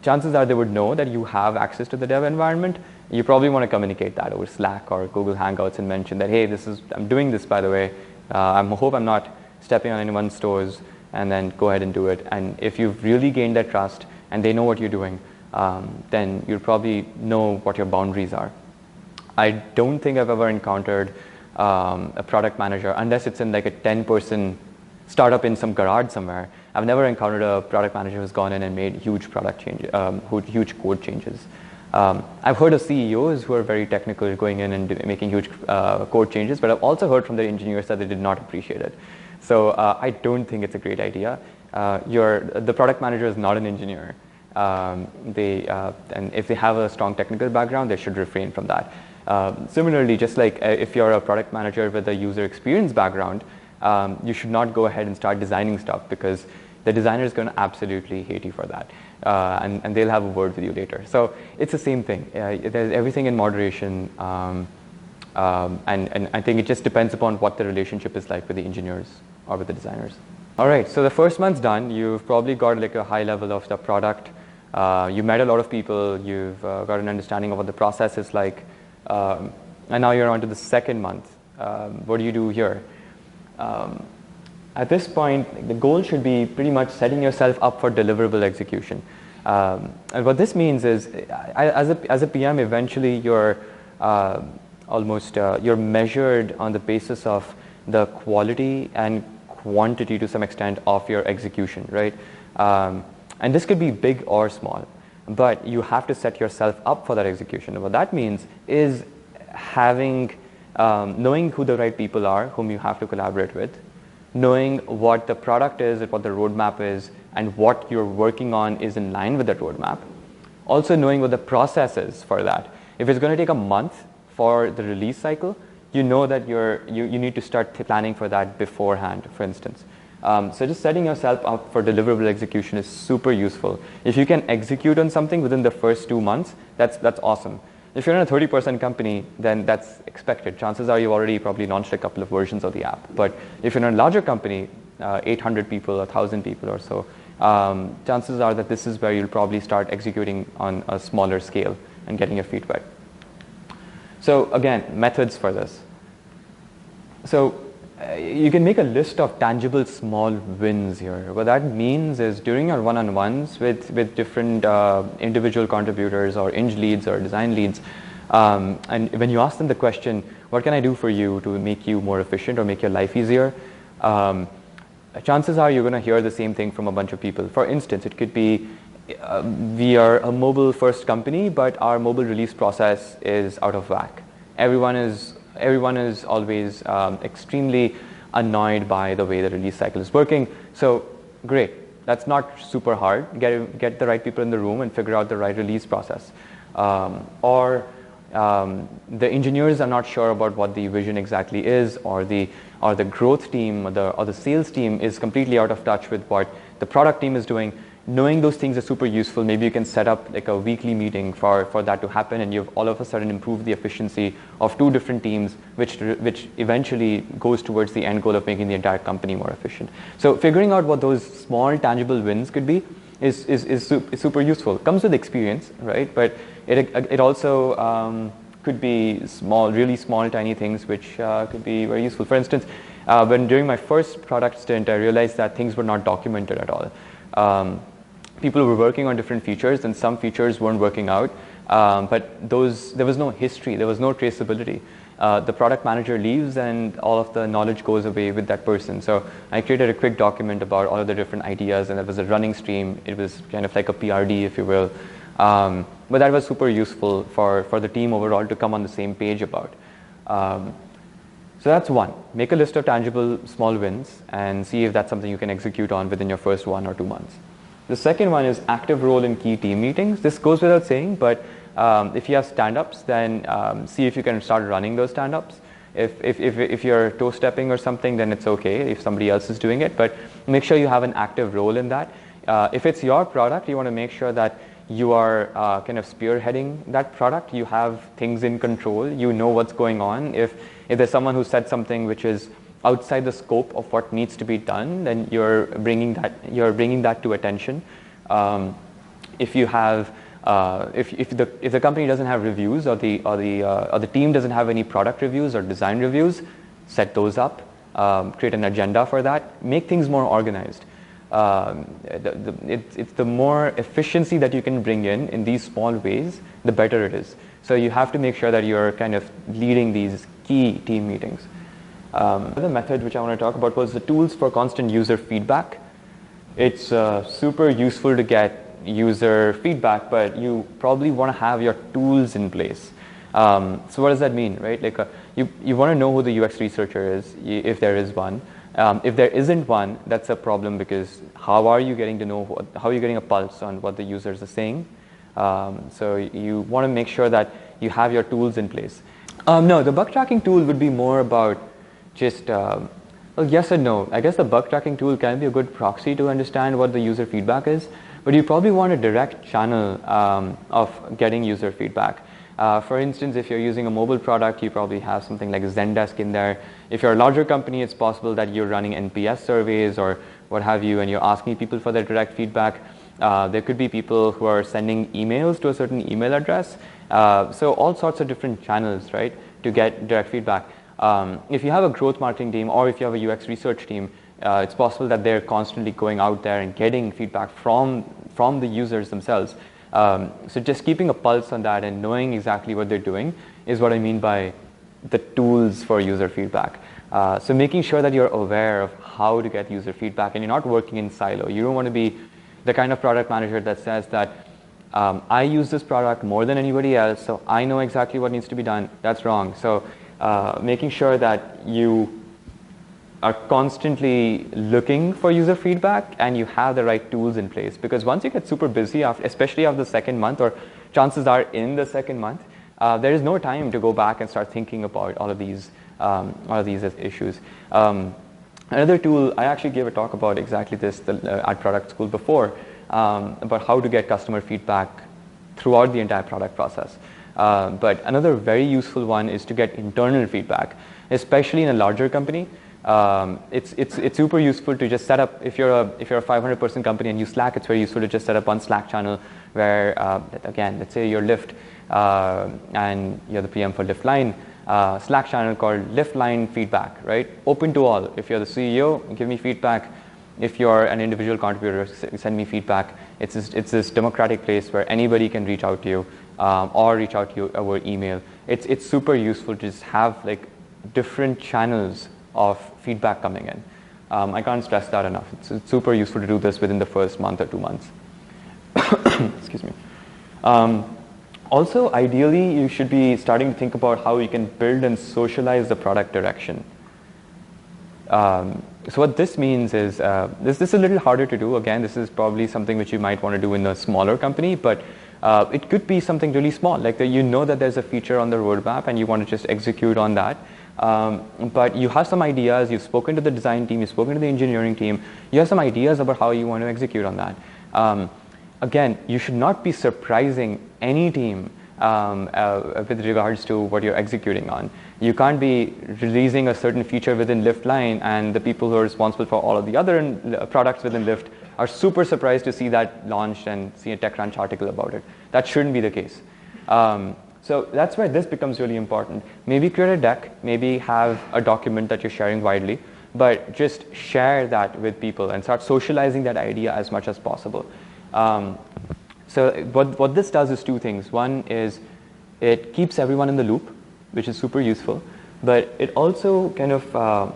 chances are they would know that you have access to the dev environment. You probably want to communicate that over Slack or Google Hangouts and mention that, hey, I'm doing this, by the way. I hope I'm not stepping on anyone's toes, and then go ahead and do it. And if you've really gained their trust and they know what you're doing, then you'll probably know what your boundaries are. I don't think I've ever encountered a product manager, unless it's in like a 10-person startup in some garage somewhere. I've never encountered a product manager who's gone in and made huge product changes, huge code changes. I've heard of CEOs who are very technical going in and making huge code changes, but I've also heard from their engineers that they did not appreciate it. So I don't think it's a great idea. The product manager is not an engineer. And if they have a strong technical background, they should refrain from that. Similarly, just like if you're a product manager with a user experience background, you should not go ahead and start designing stuff, because the designer is going to absolutely hate you for that. And they'll have a word with you later. So it's the same thing. There's everything in moderation. And I think it just depends upon what the relationship is like with the engineers or with the designers. All right, so the first month's done. You've probably got like a high level of the product. You met a lot of people. You've got an understanding of what the process is like. And now you're on to the second month. What do you do here? At this point, the goal should be pretty much setting yourself up for deliverable execution. And what this means is, as a PM, eventually you're you're measured on the basis of the quality and quantity to some extent of your execution, right? And this could be big or small, but you have to set yourself up for that execution. And what that means is knowing who the right people are whom you have to collaborate with, knowing what the product is, what the roadmap is, and what you're working on is in line with that roadmap. Also knowing what the process is for that. If it's going to take a month for the release cycle, you know that you need to start planning for that beforehand, for instance. So just setting yourself up for deliverable execution is super useful. If you can execute on something within the first 2 months, that's awesome. If you're in a 30% company, then that's expected. Chances are you've already probably launched a couple of versions of the app. But if you're in a larger company, 800 people, 1,000 people or so, chances are that this is where you'll probably start executing on a smaller scale and getting your feedback. So again, methods for this. So you can make a list of tangible small wins here. What that means is during your one-on-ones with different individual contributors or eng leads or design leads, and when you ask them the question, what can I do for you to make you more efficient or make your life easier? Chances are you're going to hear the same thing from a bunch of people. For instance, it could be we are a mobile first company, but our mobile release process is out of whack. Everyone is always extremely annoyed by the way the release cycle is working. So great, that's not super hard. Get the right people in the room and figure out the right release process. Or the engineers are not sure about what the vision exactly is, or the growth team or the sales team is completely out of touch with what the product team is doing. Knowing those things is super useful. Maybe you can set up like a weekly meeting for that to happen, and you've all of a sudden improved the efficiency of 2 different teams, which eventually goes towards the end goal of making the entire company more efficient. So figuring out what those small tangible wins could be is super useful. Comes with experience, right? But it also could be small, really small, tiny things which could be very useful. For instance, when during my first product stint, I realized that things were not documented at all. People were working on different features, and some features weren't working out, but there was no history, there was no traceability. The product manager leaves and all of the knowledge goes away with that person. So I created a quick document about all of the different ideas, and it was a running stream. It was kind of like a PRD, if you will. But that was super useful for the team overall to come on the same page about. So that's one. Make a list of tangible small wins and see if that's something you can execute on within your first 1 or 2 months. The second one is active role in key team meetings. This goes without saying, but if you have stand-ups, then see if you can start running those stand-ups. If you're toe-stepping or something, then it's okay if somebody else is doing it, but make sure you have an active role in that. If it's your product, you want to make sure that you are kind of spearheading that product. You have things in control. You know what's going on. If there's someone who said something which is outside the scope of what needs to be done, then you're bringing that to attention. If you have if the company doesn't have reviews, or the team doesn't have any product reviews or design reviews, set those up. Create an agenda for that. Make things more organized. It's the more efficiency that you can bring in these small ways, the better it is. So you have to make sure that you're kind of leading these key team meetings. Another method which I want to talk about was the tools for constant user feedback. It's super useful to get user feedback, but you probably want to have your tools in place. So what does that mean, right? Like you want to know who the UX researcher is, if there is one. If there isn't one, that's a problem, because how are you getting to know how are you getting a pulse on what the users are saying? So you want to make sure that you have your tools in place. No, the bug tracking tool would be more about just well, yes and no. I guess the bug tracking tool can be a good proxy to understand what the user feedback is, but you probably want a direct channel of getting user feedback. For instance, if you're using a mobile product, you probably have something like Zendesk in there. If you're a larger company, it's possible that you're running NPS surveys or what have you, and you're asking people for their direct feedback. There could be people who are sending emails to a certain email address. So all sorts of different channels, right, to get direct feedback. If you have a growth marketing team, or if you have a UX research team, it's possible that they're constantly going out there and getting feedback from the users themselves. So just keeping a pulse on that and knowing exactly what they're doing is what I mean by the tools for user feedback. So making sure that you're aware of how to get user feedback and you're not working in silo. You don't want to be the kind of product manager that says that I use this product more than anybody else, so I know exactly what needs to be done. That's wrong. So making sure that you are constantly looking for user feedback and you have the right tools in place, because once you get super busy, especially after the second month, or chances are in the second month, there is no time to go back and start thinking about all of these issues. Another tool, I actually gave a talk about exactly this at product school before, about how to get customer feedback throughout the entire product process. But another very useful one is to get internal feedback, especially in a larger company. It's super useful to just set up, if you're a 500-person company and you Slack, it's very useful to just set up one Slack channel where, again, let's say you're Lyft and you're the PM for Lyft Line, Slack channel called Lyft Line Feedback, right? Open to all. If you're the CEO, give me feedback. If you're an individual contributor, send me feedback. It's this democratic place where anybody can reach out to you or reach out to you over email. It's super useful to just have like different channels of feedback coming in. I can't stress that enough. It's super useful to do this within the first month or 2 months. Excuse me. Also, ideally, you should be starting to think about how you can build and socialize the product direction. So what this means is, this is a little harder to do. Again, this is probably something which you might want to do in a smaller company, but it could be something really small, like that you know that there's a feature on the roadmap and you want to just execute on that. But you have some ideas, you've spoken to the design team, you've spoken to the engineering team, you have some ideas about how you want to execute on that. Again, you should not be surprising any team with regards to what you're executing on. You can't be releasing a certain feature within Lyft Line and the people who are responsible for all of the other products within Lyft are super surprised to see that launched and see a TechCrunch article about it. That shouldn't be the case. So that's where this becomes really important. Maybe create a deck, maybe have a document that you're sharing widely, but just share that with people and start socializing that idea as much as possible. So what this does is two things. One is it keeps everyone in the loop, which is super useful, but it also kind of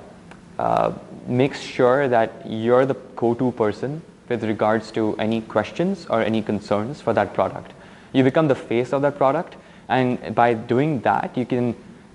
makes sure that you're the go-to person with regards to any questions or any concerns for that product. You become the face of that product, and by doing that,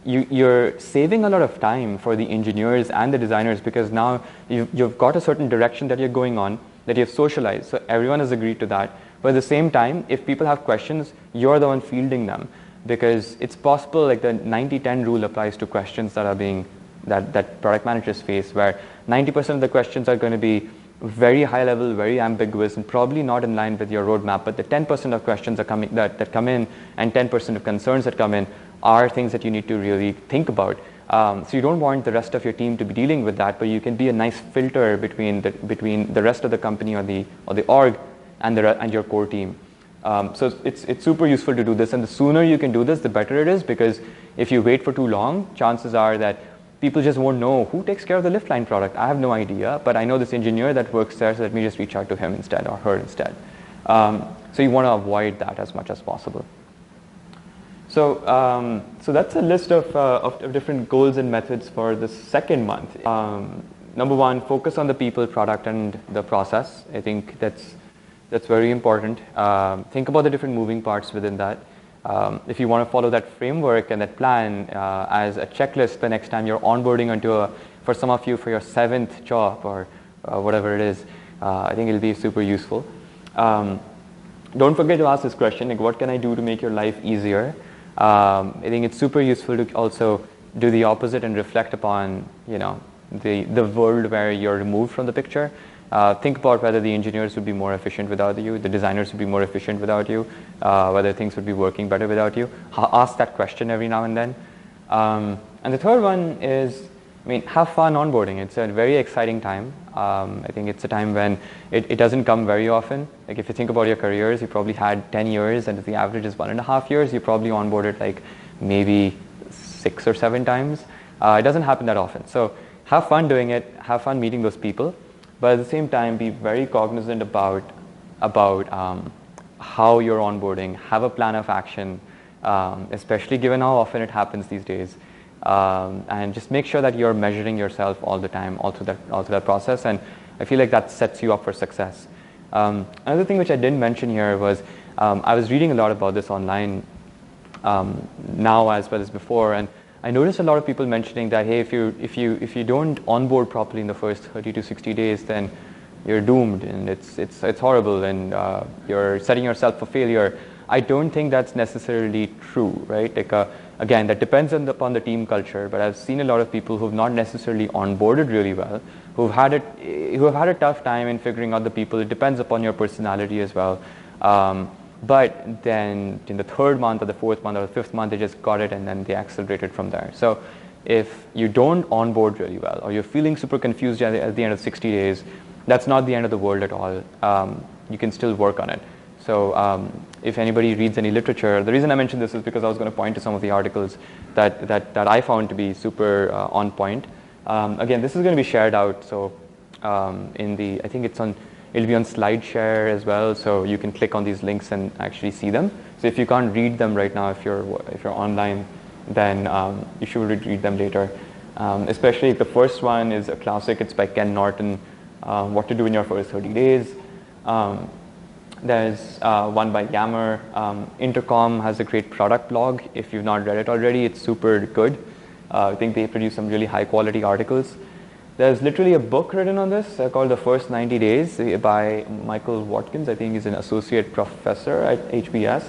you're saving a lot of time for the engineers and the designers, because now you've got a certain direction that you're going on, that you've socialized, so everyone has agreed to that. But at the same time, if people have questions, you're the one fielding them, because it's possible, like the 90-10 rule applies to questions that are being that product managers face, where 90% of the questions are going to be very high level, very ambiguous, and probably not in line with your roadmap. But the 10% of questions that come in, and 10% of concerns that come in, are things that you need to really think about. So you don't want the rest of your team to be dealing with that, but you can be a nice filter between the rest of the company or the org and your core team. So it's super useful to do this, and the sooner you can do this, the better it is, because if you wait for too long, chances are that people just won't know who takes care of the lift line product. I have no idea, but I know this engineer that works there, so let me just reach out to him instead, or her instead. So you want to avoid that as much as possible. So that's a list of different goals and methods for the second month. Number one, focus on the people, product, and the process. I think that's very important. Think about the different moving parts within that. If you want to follow that framework and that plan as a checklist the next time you're onboarding for some of you, for your 7th job or whatever it is, I think it'll be super useful. Don't forget to ask this question, like, what can I do to make your life easier? I think it's super useful to also do the opposite and reflect upon, the world where you're removed from the picture. Think about whether the engineers would be more efficient without you, the designers would be more efficient without you, whether things would be working better without you. Ask that question every now and then. And the third one is, have fun onboarding. It's a very exciting time. I think it's a time when it doesn't come very often. Like, if you think about your careers, you probably had 10 years, and if the average is 1.5 years, you probably onboarded like maybe 6 or 7 times. It doesn't happen that often. So have fun doing it, have fun meeting those people. But at the same time, be very cognizant about how you're onboarding. Have a plan of action, especially given how often it happens these days. And just make sure that you're measuring yourself all the time, all through that process. And I feel like that sets you up for success. Another thing which I didn't mention here was I was reading a lot about this online now as well as before, and I noticed a lot of people mentioning that, hey, if you don't onboard properly in the first 30 to 60 days, then you're doomed, and it's horrible, and you're setting yourself for failure. I don't think that's necessarily true, right? Like, again, that depends upon the team culture, but I've seen a lot of people who've not necessarily onboarded really well, who have had a tough time in figuring out the people. It depends upon your personality as well. But then in the 3rd month or the 4th month or the 5th month, they just got it, and then they accelerated from there. So if you don't onboard really well, or you're feeling super confused at the end of 60 days, that's not the end of the world at all. You can still work on it. So if anybody reads any literature, the reason I mentioned this is because I was going to point to some of the articles that I found to be super on point. Again, this is going to be shared out. So I think it'll be on SlideShare as well, so you can click on these links and actually see them. So if you can't read them right now, if you're online, then you should read them later. Especially the first one is a classic. It's by Ken Norton, What to Do in Your First 30 Days. There's one by Yammer. Intercom has a great product blog. If you've not read it already, it's super good. I think they produce some really high quality articles. There's literally a book written on this called The First 90 Days by Michael Watkins. I think he's an associate professor at HBS,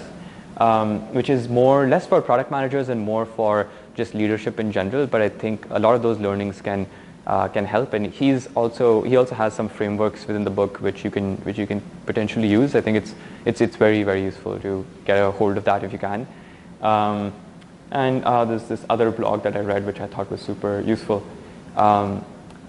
which is less for product managers and more for just leadership in general. But I think a lot of those learnings can help. And he also has some frameworks within the book which you can potentially use. I think it's very, very useful to get a hold of that if you can. And there's this other blog that I read which I thought was super useful.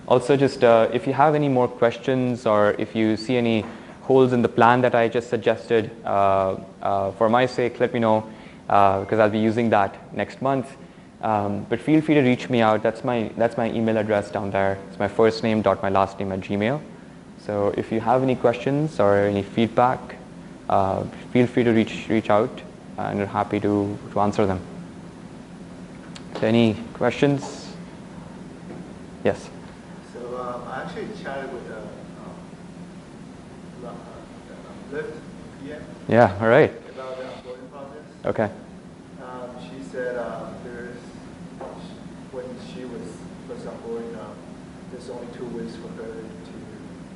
Also, just if you have any more questions, or if you see any holes in the plan that I just suggested, for my sake, let me know. because I'll be using that next month. But feel free to reach me out. That's my email address down there. It's my first name dot my last name at Gmail. So if you have any questions or any feedback, feel free to reach out, and we're happy to answer them. So any questions? Yes. So I actually chatted with Lyft PM. Yeah. All right. About the onboarding process. Okay. She said when she was first onboarding, there's only 2 weeks for her to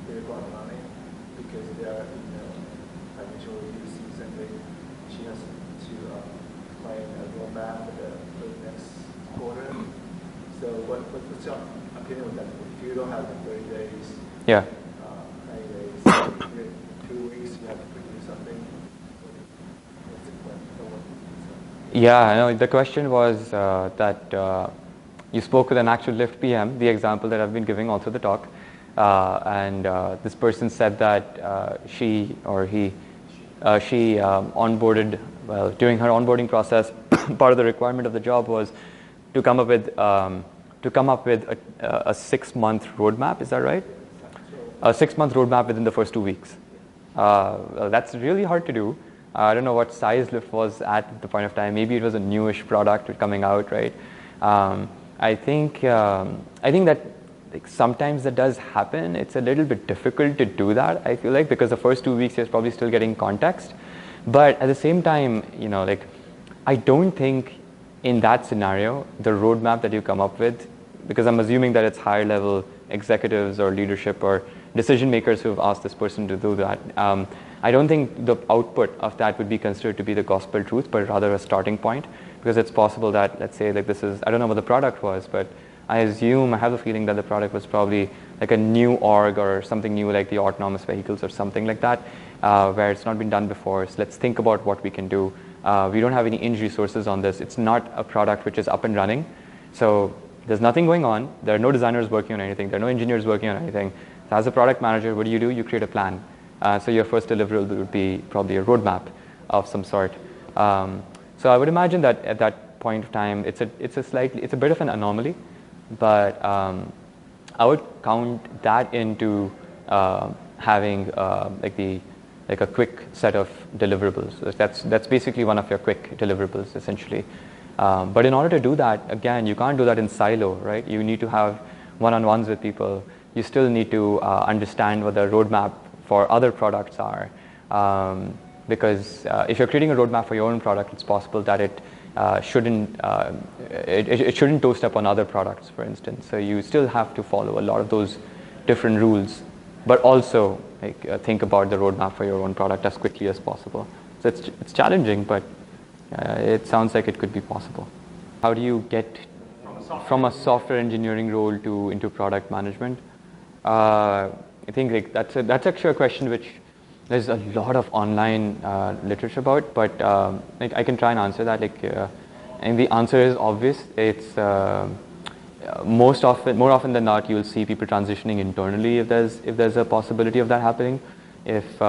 get it up and running because they are in financial review season. She has to plan a roadmap for the next quarter. So what's your opinion with that? If you don't have 30 days, Yeah. 90 days, 2 weeks, you have to produce something. What's the question? Yeah, I know. The question was that you spoke with an actual Lyft PM, the example that I've been giving all through the talk, and this person said that she onboarded, well, during her onboarding process, part of the requirement of the job was to come up with a 6-month roadmap. Is that right? A 6-month roadmap within the first 2 weeks. Well, that's really hard to do. I don't know what size Lyft was at the point of time. Maybe it was a newish product coming out, right? I think that sometimes that does happen. It's a little bit difficult to do that, I feel like, because the first 2 weeks you're probably still getting context. But at the same time, I don't think in that scenario, the roadmap that you come up with, because I'm assuming that it's higher level executives or leadership or decision makers who have asked this person to do that. I don't think the output of that would be considered to be the gospel truth, but rather a starting point, because it's possible that, let's say, this is, I don't know what the product was, but I have the feeling that the product was probably like a new org or something new, like the autonomous vehicles or something like that, where it's not been done before. So let's think about what we can do. We don't have any in resources on this. It's not a product which is up and running. So there's nothing going on. There are no designers working on anything. There are no engineers working on anything. So as a product manager, what do? You create a plan. So your first deliverable would be probably a roadmap of some sort. So I would imagine that at that point of time, it's a bit of an anomaly, but I would count that into having a quick set of deliverables. So that's basically one of your quick deliverables, essentially. But in order to do that, again, you can't do that in silo, right? You need to have one-on-ones with people. You still need to understand what the roadmap for other products are. Because if you're creating a roadmap for your own product, it's possible that it shouldn't toast up on other products, for instance. So you still have to follow a lot of those different rules, but also think about the roadmap for your own product as quickly as possible. So it's challenging, but it sounds like it could be possible. How do you get from a software engineering role into product management? I think that's actually a question which there's a lot of online literature about, but I can try and answer that. And the answer is obvious. It's more often than not, you'll see people transitioning internally if there's a possibility of that happening. If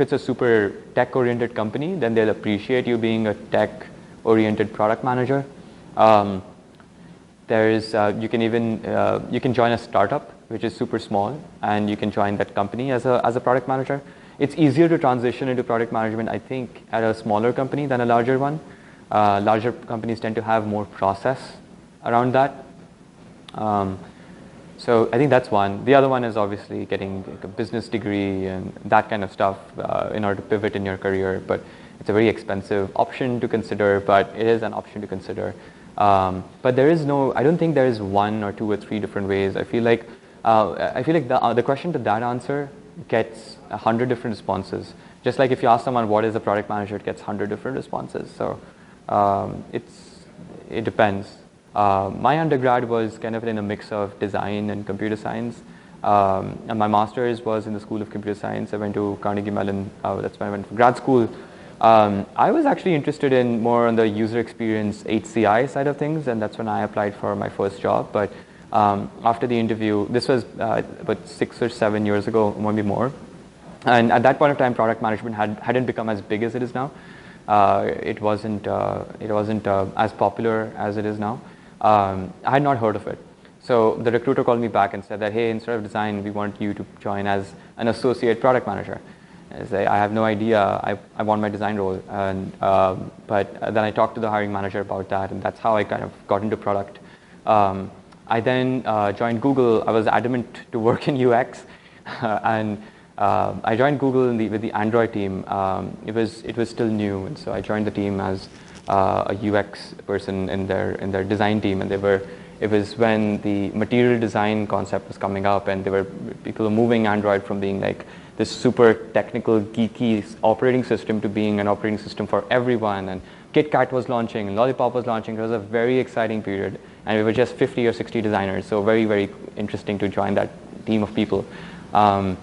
it's a super tech-oriented company, then they'll appreciate you being a tech-oriented product manager. You can join a startup which is super small, and you can join that company as a product manager. It's easier to transition into product management, I think, at a smaller company than a larger one. Larger companies tend to have more process around that. So I think that's one. The other one is obviously getting a business degree and that kind of stuff in order to pivot in your career. But it's a very expensive option to consider, but it is an option to consider. But I don't think there is 1 or 2 or 3 different ways. I feel like the question to that answer gets 100 different responses. Just like if you ask someone what is a product manager, it gets 100 different responses. So it depends. My undergrad was kind of in a mix of design and computer science. And my master's was in the School of Computer Science. I went to Carnegie Mellon. That's when I went for grad school. I was actually interested in more on the user experience HCI side of things, and that's when I applied for my first job. But after the interview, this was about 6 or 7 years ago, maybe more. And at that point of time, product management hadn't become as big as it is now. It wasn't as popular as it is now. I had not heard of it. So the recruiter called me back and said that, hey, instead of design, we want you to join as an associate product manager. I say, I have no idea. I want my design role. And but then I talked to the hiring manager about that, and that's how I kind of got into product. I then joined Google. I was adamant to work in UX, and I joined Google with the Android team. It was still new, and so I joined the team as a UX person in their design team, and it was when the material design concept was coming up, and people were moving Android from being like this super technical, geeky operating system to being an operating system for everyone. And KitKat was launching, and Lollipop was launching. It was a very exciting period, and we were just 50 or 60 designers, so very, very interesting to join that team of people. So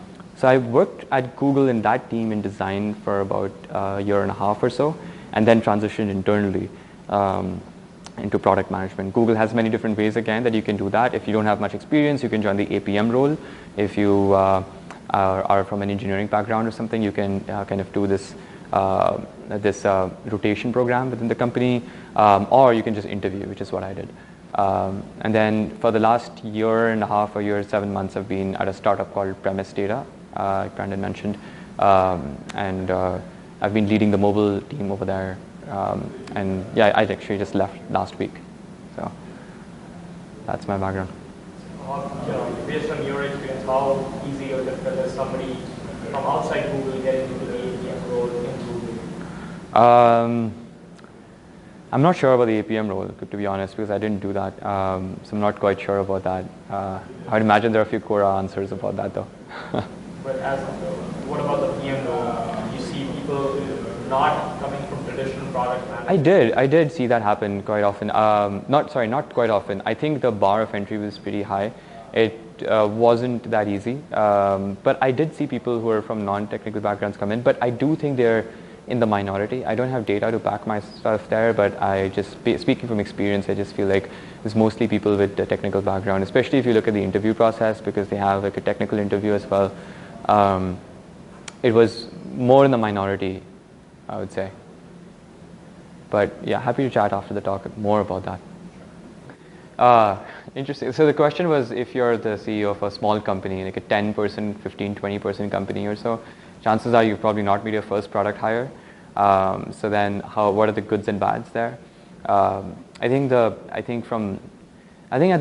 I worked at Google in that team in design for about a year and a half or so, and then transitioned internally into product management. Google has many different ways again that you can do that. If you don't have much experience, you can join the APM role. If you are from an engineering background or something, you can kind of do this rotation program within the company, or you can just interview, which is what I did. And then for the last year and a half or year, 7 months, I've been at a startup called Premise Data, like Brandon mentioned, and I've been leading the mobile team over there. And yeah, I actually just left last week. So that's my background. Based on your experience, how easy or difficult is somebody from outside Google getting into the APM role in Google? I'm not sure about the APM role, to be honest, because I didn't do that. So I'm not quite sure about that. I'd imagine there are a few Quora answers about that, though. But what about the PM role? You see people not coming from traditional product management? I did see that happen quite often. Not quite often. I think the bar of entry was pretty high. It wasn't that easy. But I did see people who are from non-technical backgrounds come in. But I do think they're in the minority. I don't have data to back my stuff there, but I just, speaking from experience, I just feel like it's mostly people with a technical background, especially if you look at the interview process, because they have like a technical interview as well. It was more in the minority, I would say. But yeah, happy to chat after the talk more about that. Interesting. So the question was, if you're the CEO of a small company, like a 10-person, 15, 20-person company or so, chances are you've probably not made your first product hire. So then what are the goods and bads there? I think at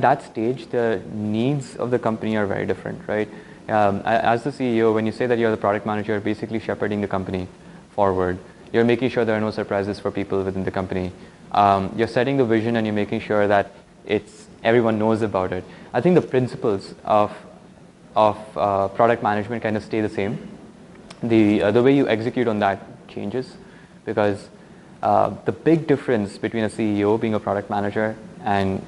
that stage, the needs of the company are very different, right? As the CEO, when you say that you're the product manager, you're basically shepherding the company forward. You're making sure there are no surprises for people within the company. You're setting the vision, and you're making sure that everyone knows about it. I think the principles of product management kind of stay the same. The way you execute on that changes, because the big difference between a CEO being a product manager and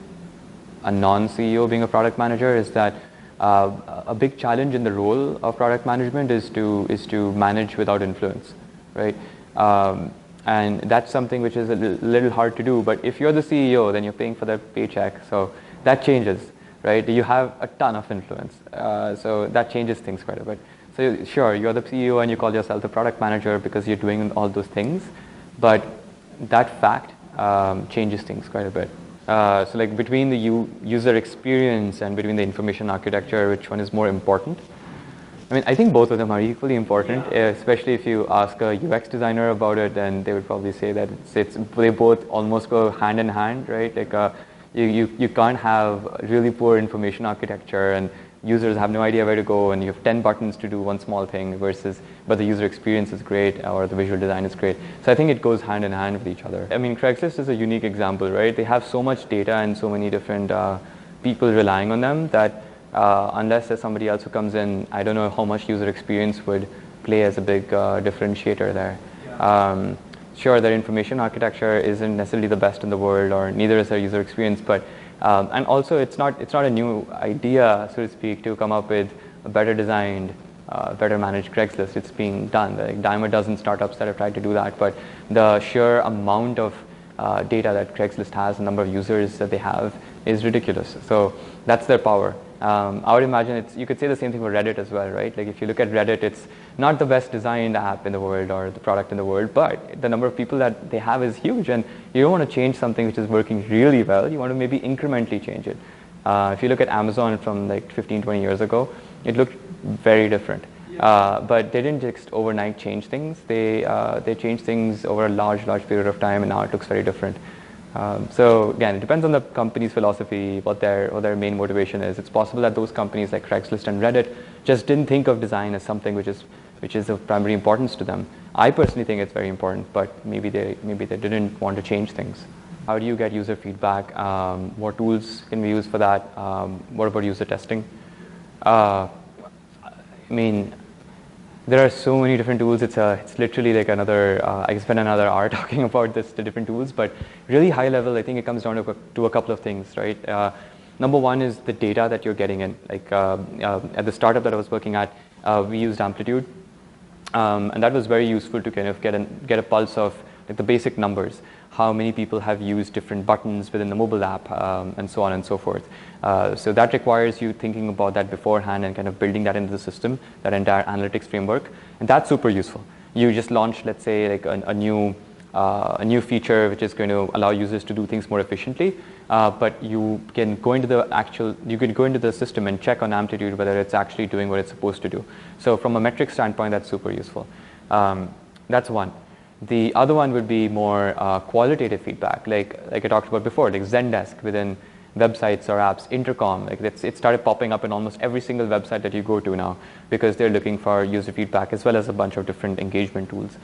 a non-CEO being a product manager is that a big challenge in the role of product management is to manage without influence, right? And that's something which is a little hard to do. But if you're the CEO, then you're paying for that paycheck, so that changes, right? You have a ton of influence, so that changes things quite a bit. So sure, you're the CEO and you call yourself the product manager because you're doing all those things, but that fact changes things quite a bit. So like between the user experience and between the information architecture, which one is more important? I mean, I think both of them are equally important, especially if you ask a UX designer about it, then they would probably say that they both almost go hand in hand, right? Like you can't have really poor information architecture and users have no idea where to go, and you have 10 buttons to do one small thing but the user experience is great, or the visual design is great. So I think it goes hand in hand with each other. I mean, Craigslist is a unique example, right? They have so much data and so many different people relying on them that unless there's somebody else who comes in, I don't know how much user experience would play as a big differentiator there. Sure, their information architecture isn't necessarily the best in the world, or neither is their user experience, but and also it's not a new idea, so to speak, to come up with a better designed, better managed Craigslist. It's being done. Like dime a dozen startups that have tried to do that, but the sheer amount of data that Craigslist has, the number of users that they have, is ridiculous. So that's their power. I would imagine you could say the same thing for Reddit as well, right? Like if you look at Reddit, it's not the best designed app in the world or the product in the world, but the number of people that they have is huge, and you don't want to change something which is working really well. You want to maybe incrementally change it. If you look at Amazon from like 15, 20 years ago, it looked very different. But they didn't just overnight change things. They changed things over a large period of time, and now it looks very different. So again, it depends on the company's philosophy, what their main motivation is. It's possible that those companies like Craigslist and Reddit just didn't think of design as something which is of primary importance to them. I personally think it's very important, but maybe they didn't want to change things. How do you get user feedback? What tools can we use for that? What about user testing? I mean, there are so many different tools. It's literally like another. I can spend another hour talking about the different tools, but really high level, I think it comes down to a couple of things, right? Number one is the data that you're getting in. Like at the startup that I was working at, we used Amplitude, and that was very useful to kind of get a pulse of like the basic numbers. How many people have used different buttons within the mobile app, and so on and so forth. So that requires you thinking about that beforehand and kind of building that into the system, that entire analytics framework, and that's super useful. You just launched, let's say, like a new feature which is going to allow users to do things more efficiently, but you can go into the system and check on Amplitude whether it's actually doing what it's supposed to do. So from a metric standpoint, that's super useful. That's one. The other one would be more qualitative feedback, like I talked about before, like Zendesk within websites or apps, Intercom. Like it started popping up in almost every single website that you go to now because they're looking for user feedback as well as a bunch of different engagement tools.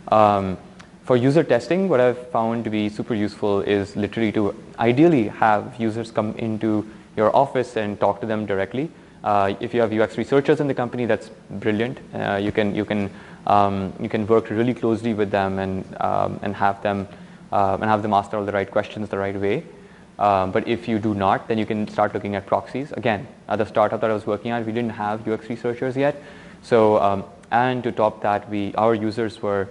For user testing, what I've found to be super useful is literally to ideally have users come into your office and talk to them directly. If you have UX researchers in the company, that's brilliant. You can work really closely with them and have them ask all the right questions the right way. But if you do not, then you can start looking at proxies. Again, at the startup that I was working at, we didn't have UX researchers yet. So and to top that, our users were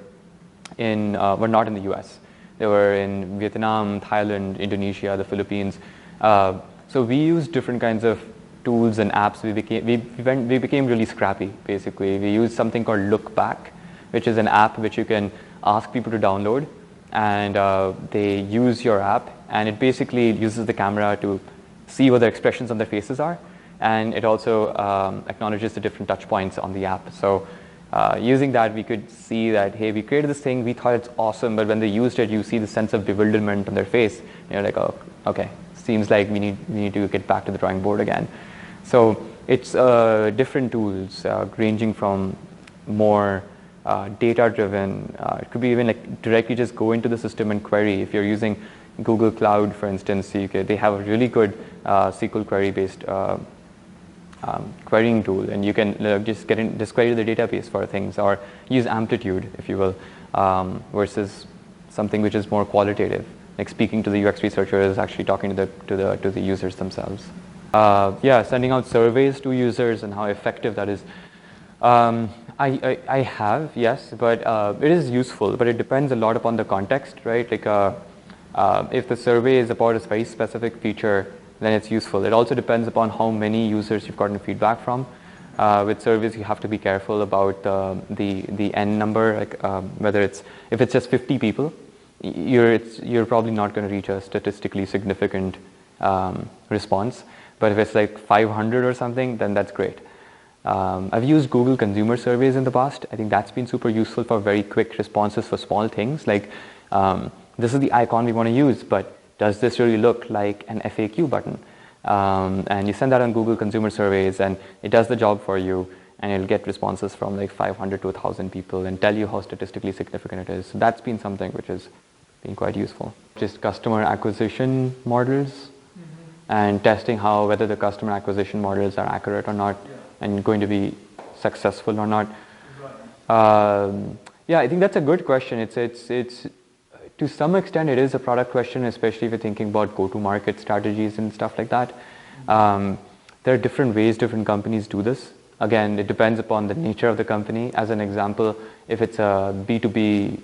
not in the US. They were in Vietnam, Thailand, Indonesia, the Philippines. So we used different kinds of tools and apps. We became really scrappy, basically. We used something called Look Back, which is an app which you can ask people to download, and they use your app, and it basically uses the camera to see what the expressions on their faces are, and it also acknowledges the different touch points on the app. So using that, we could see that, hey, we created this thing, we thought it's awesome, but when they used it, you see the sense of bewilderment on their face, and you're like, oh, okay, seems like we need to get back to the drawing board again. So it's different tools ranging from more data-driven. It could be even like directly just go into the system and query. If you're using Google Cloud, for instance, they have a really good SQL query-based querying tool, and you can just query the database for things, or use Amplitude, if you will, versus something which is more qualitative, like speaking to the UX researchers, actually talking to the users themselves. Sending out surveys to users and how effective that is. I have, yes, but it is useful, but it depends a lot upon the context, right? Like if the survey is about a very specific feature, then it's useful. It also depends upon how many users you've gotten feedback from. With surveys, you have to be careful about the N number, like if it's just 50 people, you're probably not going to reach a statistically significant response. But if it's like 500 or something, then that's great. I've used Google consumer surveys in the past. I think that's been super useful for very quick responses for small things. Like, this is the icon we want to use, but does this really look like an FAQ button? And you send that on Google consumer surveys, and it does the job for you, and it'll get responses from like 500 to 1,000 people and tell you how statistically significant it is. So that's been something which has been quite useful. Just customer acquisition models. And testing whether the customer acquisition models are accurate or not, and going to be successful or not. I think that's a good question. It's to some extent it is a product question, especially if you're thinking about go-to-market strategies and stuff like that. There are different ways different companies do this. Again, it depends upon the nature of the company. As an example, if it's a B2C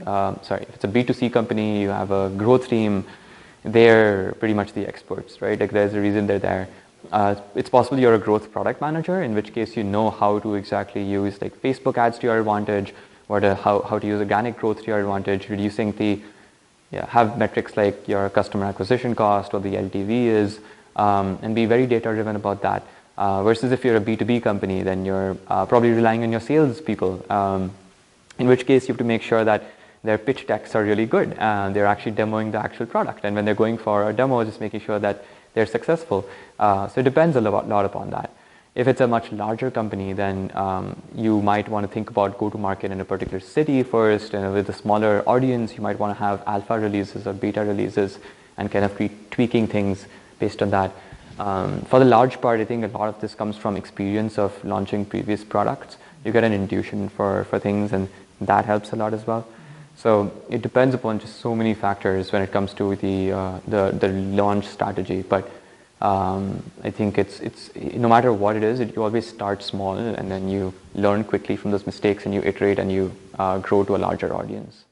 company, you have a growth team. they're pretty much the experts, right? Like there's a reason they're there. It's possible you're a growth product manager, in which case you know how to exactly use like Facebook ads to your advantage, or how to use organic growth to your advantage, reducing the, have metrics like your customer acquisition cost or the LTV is, and be very data driven about that. Versus if you're a B2B company, then you're probably relying on your sales people, in which case you have to make sure that their pitch decks are really good and they're actually demoing the actual product. And when they're going for a demo, just making sure that they're successful. So it depends a lot upon that. If it's a much larger company, then you might want to think about go-to-market in a particular city first, and with a smaller audience, you might want to have alpha releases or beta releases and kind of tweaking things based on that. For the large part, I think a lot of this comes from experience of launching previous products. You get an intuition for things, and that helps a lot as well. So it depends upon just so many factors when it comes to the launch strategy. But I think it's no matter what it is, you always start small and then you learn quickly from those mistakes and you iterate and you grow to a larger audience.